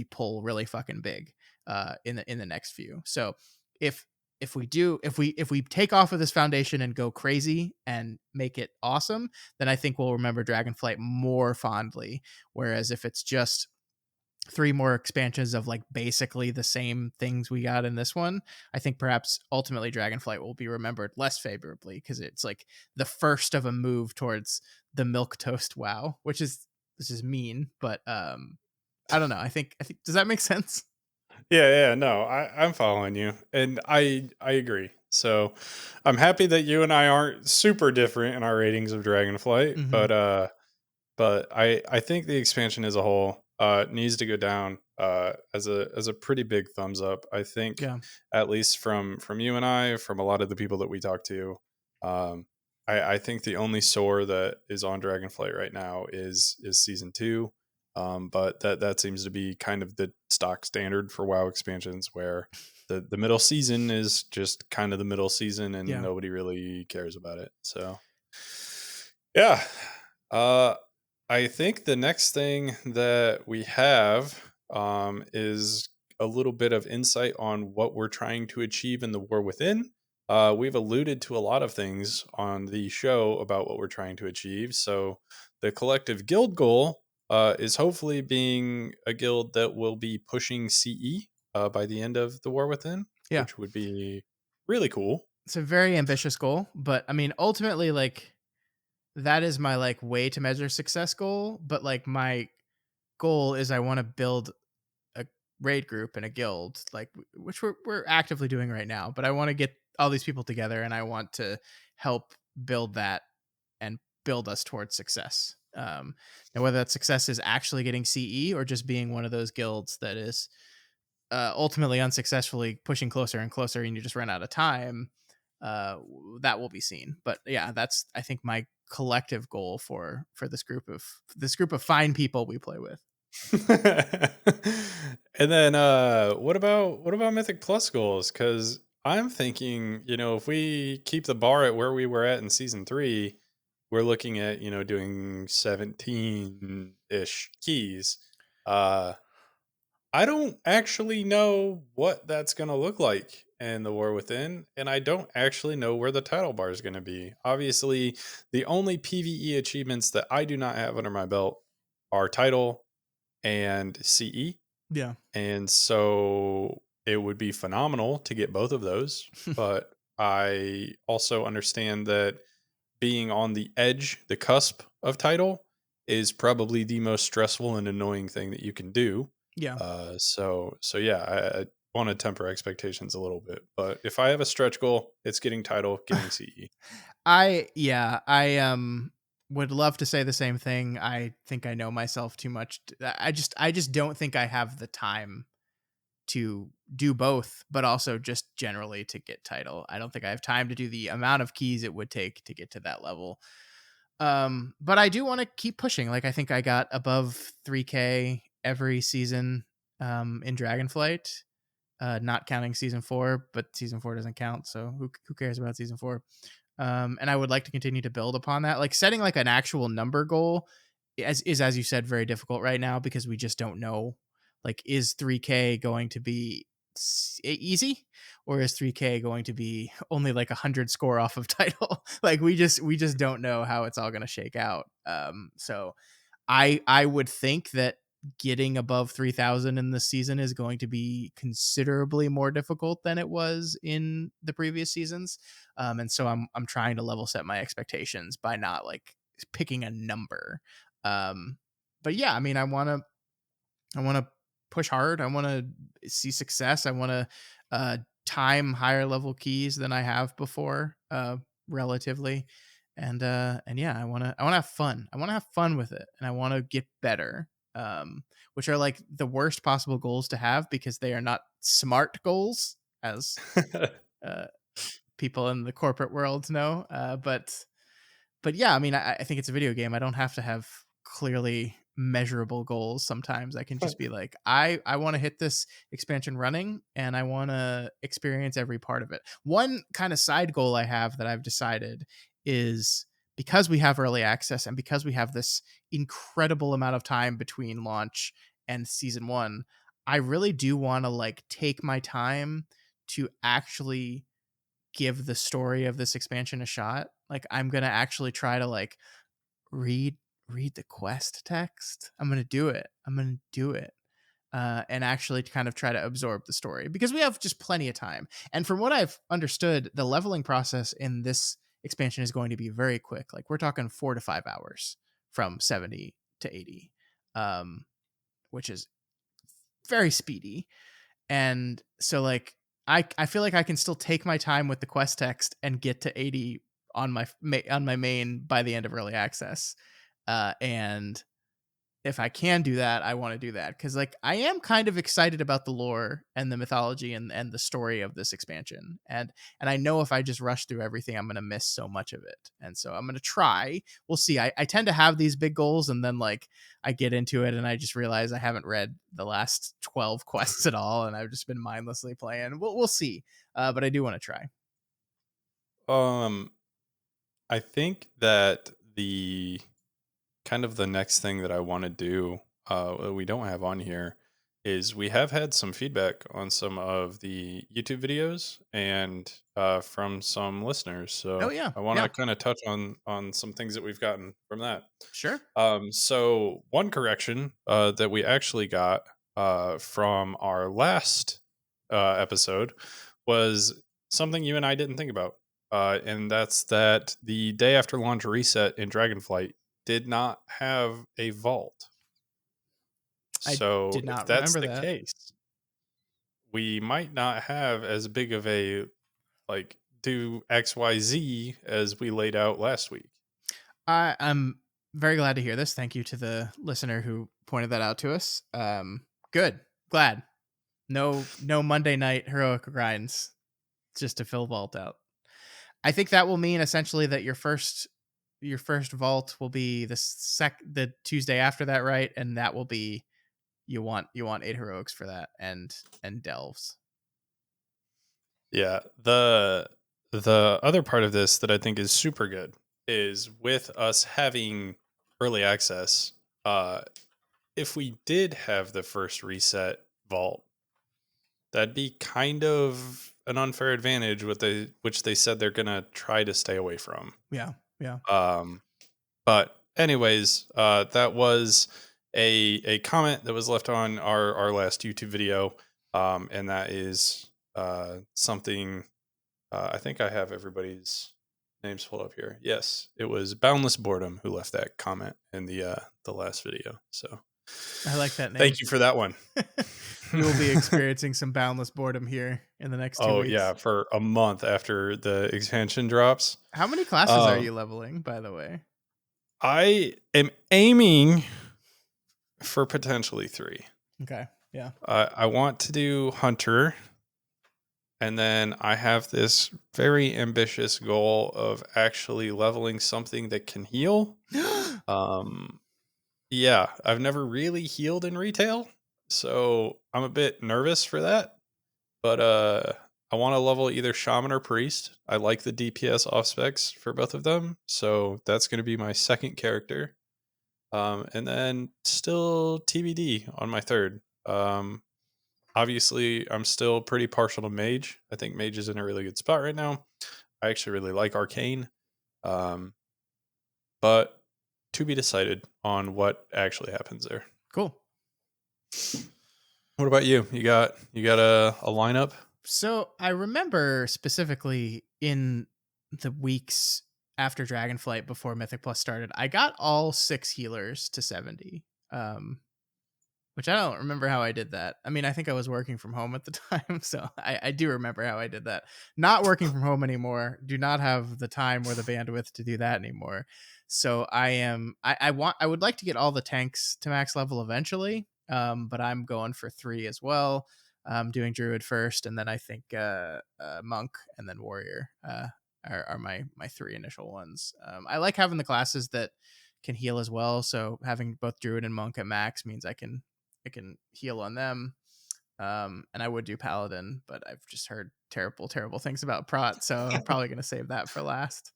pull really fucking big in the next few? So if we take off of this foundation and go crazy and make it awesome, then I think we'll remember Dragonflight more fondly. Whereas if it's just 3 more expansions of like basically the same things we got in this one, I think perhaps ultimately Dragonflight will be remembered less favorably because it's like the first of a move towards the milk toast WoW, which is mean, but I don't know. I think does that make sense? Yeah, no, I'm following you, and I agree. So I'm happy that you and I aren't super different in our ratings of Dragonflight, Mm-hmm. but I think the expansion as a whole needs to go down as a pretty big thumbs up. I think Yeah. at least from you and I, from a lot of the people that we talk to, um, I think the only sore that is on Dragonflight right now is season 2. But that seems to be kind of the stock standard for WoW expansions, where the middle season is just kind of the middle season, and Yeah. nobody really cares about it. So yeah. Uh, I think the next thing that we have is a little bit of insight on what we're trying to achieve in the War Within. We've alluded to a lot of things on the show about what we're trying to achieve. So the collective guild goal is hopefully being a guild that will be pushing CE by the end of the War Within, Yeah. which would be really cool. It's a very ambitious goal, but I mean, ultimately, like, that is my like way to measure success goal. But like my goal is I want to build a raid group and a guild, like which we're actively doing right now. But I want to get all these people together, and I want to help build that and build us towards success. Now, whether that success is actually getting CE or just being one of those guilds that is ultimately unsuccessfully pushing closer and closer, and you just run out of time, that will be seen. But yeah, that's I think my collective goal for this group of fine people we play with. And then what about Mythic Plus goals? Because I'm thinking, if we keep the bar at where we were at in season 3, we're looking at, doing 17-ish keys. Uh I don't actually know what that's going to look like in the War Within, and I don't actually know where the title bar is going to be. Obviously, the only PvE achievements that I do not have under my belt are title and CE. Yeah. And so it would be phenomenal to get both of those. But I also understand that being on the edge, the cusp of title, is probably the most stressful and annoying thing that you can do. Yeah. So yeah, I want to temper expectations a little bit. But if I have a stretch goal, it's getting title, getting CE. I would love to say the same thing. I think I know myself too much. I just don't think I have the time to do both, but also just generally to get title. I don't think I have time to do the amount of keys it would take to get to that level. But I do want to keep pushing. Like I think I got above 3K every season in Dragonflight. Not counting season 4, but season 4 doesn't count, so who cares about season 4? And I would like to continue to build upon that. Like setting like an actual number goal is as you said very difficult right now because we just don't know. Like, is 3K going to be easy, or is 3K going to be only like 100 score off of title? Like we just don't know how it's all going to shake out. So I would think that getting above 3,000 in this season is going to be considerably more difficult than it was in the previous seasons. And so I'm trying to level set my expectations by not like picking a number. But yeah, I mean, I want to push hard. I want to see success. I want to time higher level keys than I have before, relatively. And yeah, I want to have fun. I want to have fun with it, and I want to get better. Which are like the worst possible goals to have because they are not smart goals, as uh, people in the corporate world know. But yeah, I mean, I think it's a video game. I don't have to have clearly measurable goals. Sometimes I can just be like, I want to hit this expansion running, and I want to experience every part of it. One kind of side goal I have that I've decided is, because we have early access and because we have this incredible amount of time between launch and season 1, I really do want to like take my time to actually give the story of this expansion a shot. Like I'm going to actually try to like read the quest text. I'm going to do it. I'm going to do it. And actually kind of try to absorb the story because we have just plenty of time. And from what I've understood, the leveling process in this expansion is going to be very quick. Like we're talking 4 to 5 hours from 70 to 80, which is very speedy. And so like I feel like I can still take my time with the quest text and get to 80 on my main by the end of early access. And if I can do that, I want to do that because like I am kind of excited about the lore and the mythology and the story of this expansion, and I know if I just rush through everything, I'm gonna miss so much of it, and so I'm gonna try. We'll see. I tend to have these big goals, and then like I get into it, and I just realize I haven't read the last 12 quests at all, and I've just been mindlessly playing. We'll see, but I do want to try. Um, I think that the kind of the next thing that I want to do, that we don't have on here, is we have had some feedback on some of the YouTube videos and from some listeners. Oh So yeah, I want yeah, to kind of touch on some things that we've gotten from that. sure. So one correction that we actually got from our last episode was something you and I didn't think about, and that's that the day after launch reset in Dragonflight did not have a vault. I So did if not that's remember the that. case, we might not have as big of a like do XYZ as we laid out last week. I'm very glad to hear this. Thank you to the listener who pointed that out to us. Good, glad. No Monday night heroic grinds just to fill vault out. I think that will mean essentially that your first vault will be the Tuesday after that, right? And that will be you want 8 heroics for that and delves. Yeah, the other part of this that I think is super good is with us having early access. If we did have the first reset vault, that'd be kind of an unfair advantage with which they said they're gonna try to stay away from. Yeah, yeah. Um, but anyways, that was a comment that was left on our last YouTube video, and that is something. I think I have everybody's names pulled up here. Yes, it was Boundless Boredom who left that comment in the last video. So I like that name. thank you for that one. You will be experiencing some boundless boredom here in the next two Oh yeah, weeks. for a month after the expansion drops. How many classes are Um, you leveling, by the way? I am aiming for potentially 3. Okay. Yeah. I want to do Hunter, and then I have this very ambitious goal of actually leveling something that can heal. Um, yeah, I've never really healed in retail, so I'm a bit nervous for that. But I want to level either Shaman or Priest. I like the DPS off specs for both of them, so that's going to be my second character. And then still TBD on my third. Obviously, I'm still pretty partial to Mage. I think Mage is in a really good spot right now. I actually really like Arcane, um, but to be decided on what actually happens there. Cool. What about you? You got a lineup? So I remember specifically in the weeks after Dragonflight before Mythic Plus started, I got all 6 healers to 70. Which I don't remember how I did that. I mean, I think I was working from home at the time, so I do remember how I did that. Not working from home anymore. Do not have the time or the bandwidth to do that anymore. So I would like to get all the tanks to max level eventually. But I'm going for 3 as well. Doing Druid first, and then I think Monk and then Warrior are my 3 initial ones. I like having the classes that can heal as well. So having both Druid and Monk at max means I can heal on them. And I would do Paladin, but I've just heard terrible things about Prot, so I'm probably gonna save that for last.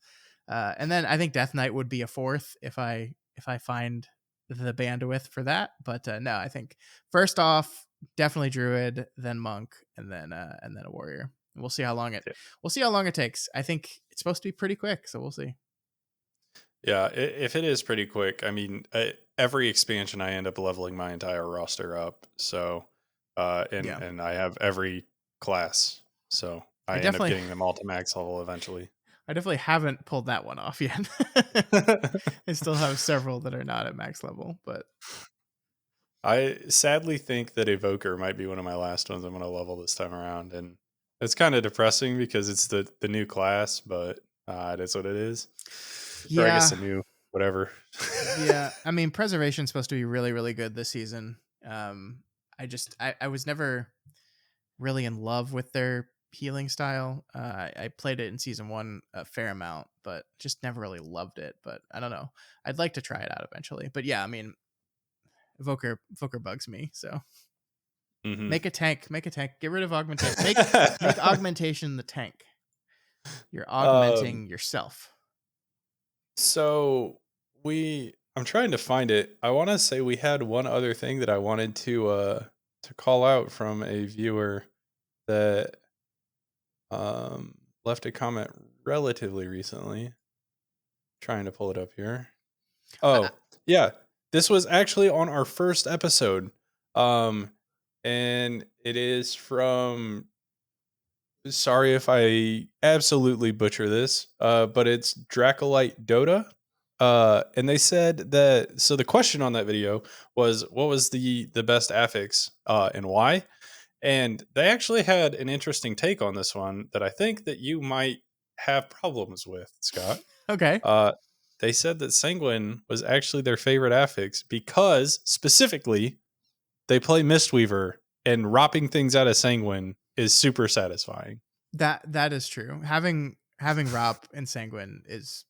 And then I think Death Knight would be a 4th if I find the bandwidth for that. But no, I think first off, definitely Druid, then Monk, and then a Warrior. We'll see how long it Yeah. we'll see how long it takes. I think it's supposed to be pretty quick, so we'll see. Yeah, if it is pretty quick, I mean, every expansion I end up leveling my entire roster up. So, and Yeah. and I have every class, so I I end up definitely getting them all to max level eventually. I definitely haven't pulled that one off yet. I still have several that are not at max level, but I sadly think that Evoker might be one of my last ones I'm going to level this time around, and it's kind of depressing because it's the new class, but it is what it is. Or I guess yeah, the new whatever. Yeah, I mean, preservation's supposed to be really, really good this season. I was never really in love with their healing style. I played it in season one a fair amount, but just never really loved it. But I don't know. I'd like to try it out eventually. But yeah, I mean, Evoker bugs me. So Hmm. make a tank. Make a tank. Get rid of augmentation. Make augmentation the tank. You're um, augmenting yourself. so I'm trying to find it. I want to say we had one other thing that I wanted to call out from a viewer that um left a comment relatively recently. Trying to pull it up here. I, Oh, yeah. This was actually on our first episode. Um and it is from, sorry if I absolutely butcher this, but it's Dracolite Dota. And they said that, so the question on that video was, what was the best affix and why? And they actually had an interesting take on this one that I think that you might have problems with, Scott. okay. Uh, they said that Sanguine was actually their favorite affix because specifically they play Mistweaver and ropping things out of Sanguine is super satisfying. That is true. Having Rop and Sanguine is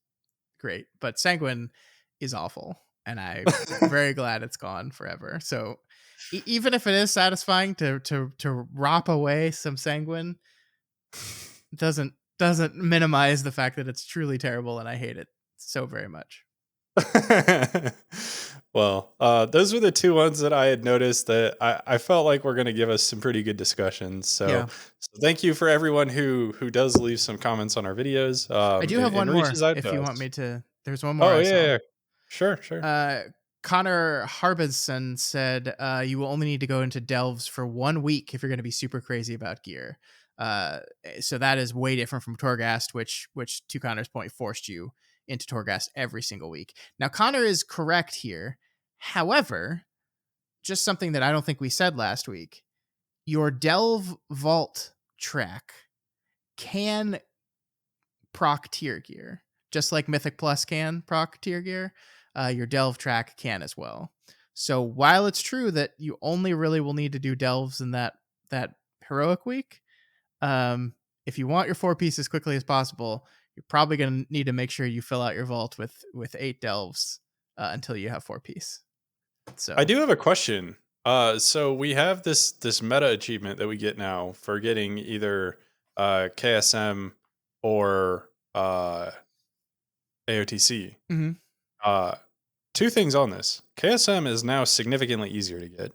great, but Sanguine is awful, and I'm very glad it's gone forever. So even if it is satisfying to rop away some Sanguine, doesn't minimize the fact that it's truly terrible, and I hate it so very much. Well, those were the two ones that I had noticed that I felt like were going to give us some pretty good discussions. Yeah, So thank you for everyone who does leave some comments on our videos I do have and one reaches more. out If to you want us. me to, there's one more Oh I yeah, saw. yeah. Sure, sure. Uh, Connor Harbison said, "You will only need to go into delves for 1 week if you're going to be super crazy about gear." So that is way different from Torghast, which to Connor's point forced you into Torghast every single week. Now Connor is correct here. However, just something that I don't think we said last week: your delve vault track can proc tier gear, just like Mythic Plus can proc tier gear. Your delve track can as well. So while it's true that you only really will need to do delves in that heroic week, um, if you want your 4 piece as quickly as possible, you're probably going to need to make sure you fill out your vault with 8 delves until you have 4 piece. I So do have a question. So we have this meta achievement that we get now for getting either KSM or AOTC. mhm. Uh, two things on this. KSM is now significantly easier to get,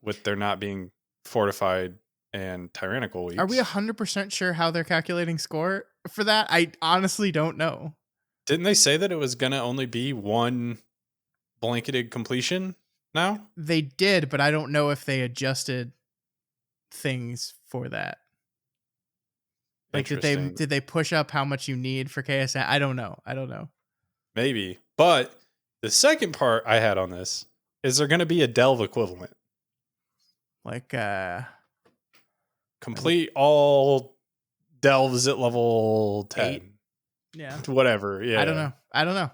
with there not being fortified and tyrannical Are we weeks. 100% sure how they're calculating score for that? I honestly don't know. Didn't they say that it was gonna only be one blanketed completion now? They did, but I don't know if they adjusted things for that. Like, Interesting. did they push up how much you need for KSN? I don't know. I don't know. Maybe. But the second part I had on this is there gonna be a delve equivalent? Like, Complete all delves at level 8. 10. Yeah. Whatever. I don't Yeah. know. I don't know.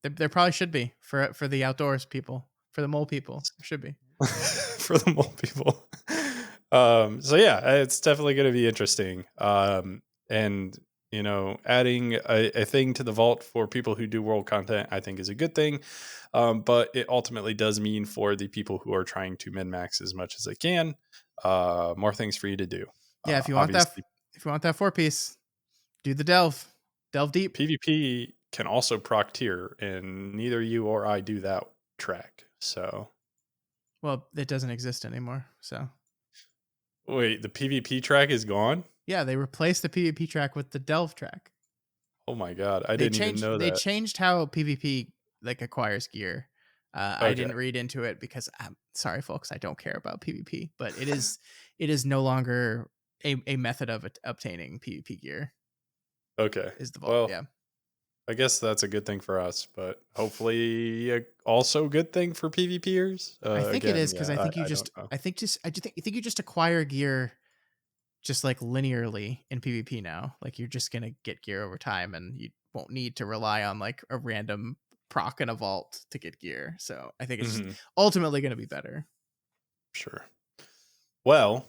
There probably should be for the outdoors people, for the mole people. There should be. For the mole people. So yeah, it's definitely going to be interesting. And adding a thing to the vault for people who do world content, I think is a good thing. But it ultimately does mean for the people who are trying to min max as much as they can, more things for you to do. Yeah, Obviously, if you want that 4 piece, do the delve. Delve deep. PvP can also proc tier, and neither you or I do that track. So Well, it doesn't exist anymore. So, wait, the PvP track is gone? yeah, they replaced the PvP track with the delve track. Oh my god, I didn't even know They that. changed how PvP like acquires gear. I Okay. didn't read into it because I'm sorry, folks, I don't care about PvP, but it is no longer a method of obtaining PvP gear. Okay. Is the vault? Well, Yeah, I guess that's a good thing for us, but hopefully also a good thing for PvPers. I think it Again, is because yeah, I think you I don't just know. I think just I think you just acquire gear just like linearly in PvP now. Like you're just gonna get gear over time, and you won't need to rely on like a random proc in a vault to get gear. So I think it's just ultimately going to be better. Sure. Well,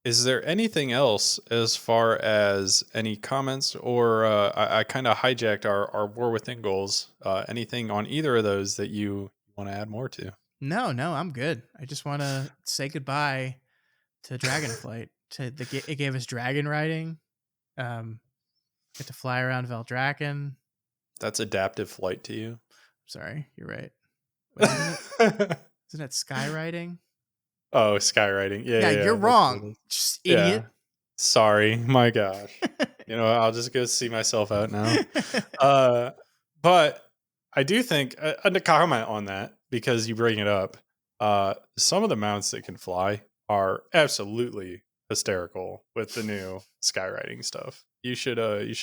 is there anything else as far as any comments, or I kind of hijacked our War Within goals? Anything on either of those that you want to add more to? No, I'm good. I just want to say goodbye to Dragonflight. It gave us dragon riding. Get to fly around Veldraken. That's adaptive flight to you. Sorry, you're right. Wait, isn't it sky riding? Oh, skywriting. Yeah, you're wrong. Just idiot. Yeah. Sorry. My gosh. I'll just go see myself out now. But I do think, and to comment on that, because you bring it up, some of the mounts that can fly are absolutely hysterical with the new skywriting stuff. You should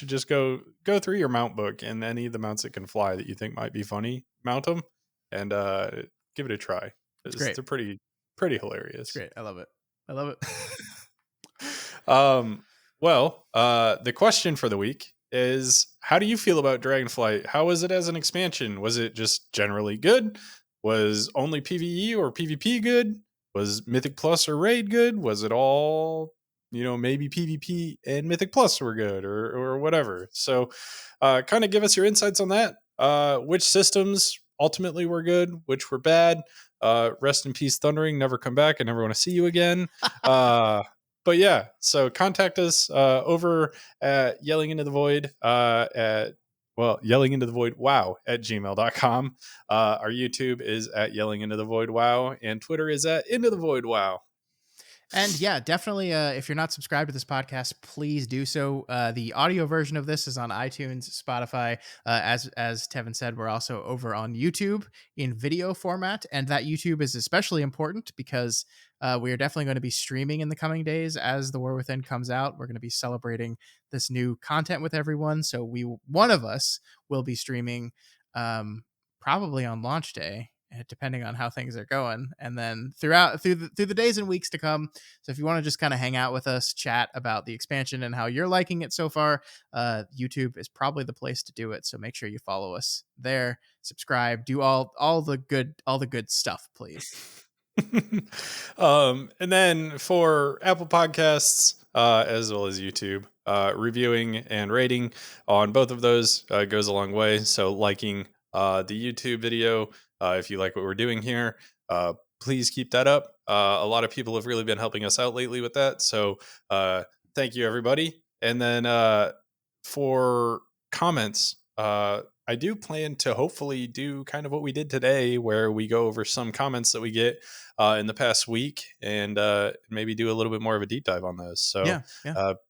just go through your mount book, and any of the mounts that can fly that you think might be funny, mount them and give it a try. It's great. They're pretty hilarious. It's great. I love it. Well, the question for the week is, how do you feel about Dragonflight? How was it as an expansion? Was it just generally good? Was only PvE or PvP good? Was Mythic Plus or Raid good? Was it all, maybe PvP and Mythic Plus were good, or whatever? So kind of give us your insights on that. Which systems ultimately were good, which were bad. Rest in peace, Thundering. Never come back. I never want to see you again. But yeah, so contact us over at Yelling Into the Void Yelling Into the Void wow at gmail.com. Our YouTube is at Yelling Into the Void wow, and Twitter is at Into the Void wow. And yeah, definitely, if you're not subscribed to this podcast, please do so. The audio version of this is on iTunes, Spotify. As Tevin said, we're also over on YouTube in video format. And that YouTube is especially important because we are definitely going to be streaming in the coming days as The War Within comes out. We're going to be celebrating this new content with everyone. So one of us will be streaming probably on launch day, depending on how things are going, and then through the days and weeks to come. So if you want to just kind of hang out with us, chat about the expansion and how you're liking it so far, YouTube is probably the place to do it. So make sure you follow us there, subscribe, do all the good stuff, please. And then for Apple Podcasts, as well as YouTube, reviewing and rating on both of those goes a long way. So liking the YouTube video, if you like what we're doing here, please keep that up. A lot of people have really been helping us out lately with that. So thank you, everybody. And then for comments, I do plan to hopefully do kind of what we did today, where we go over some comments that we get in the past week, and maybe do a little bit more of a deep dive on those. So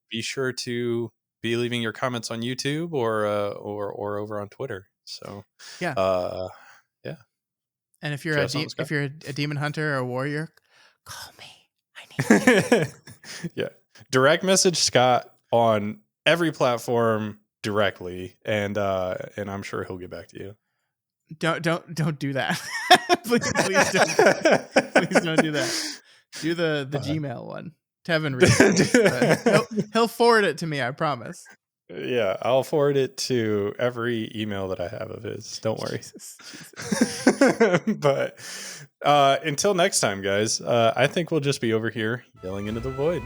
be sure to be leaving your comments on YouTube or over on Twitter. So yeah. And if you're a demon hunter or a warrior, call me. I need you. Yeah. Direct message Scott on every platform directly, and I'm sure he'll get back to you. Don't do that. please don't do that. Do the Gmail one. Tevin reads he'll forward it to me, I promise. Yeah, I'll forward it to every email that I have of his. Don't worry. Jesus. But until next time, guys, I think we'll just be over here yelling into the void.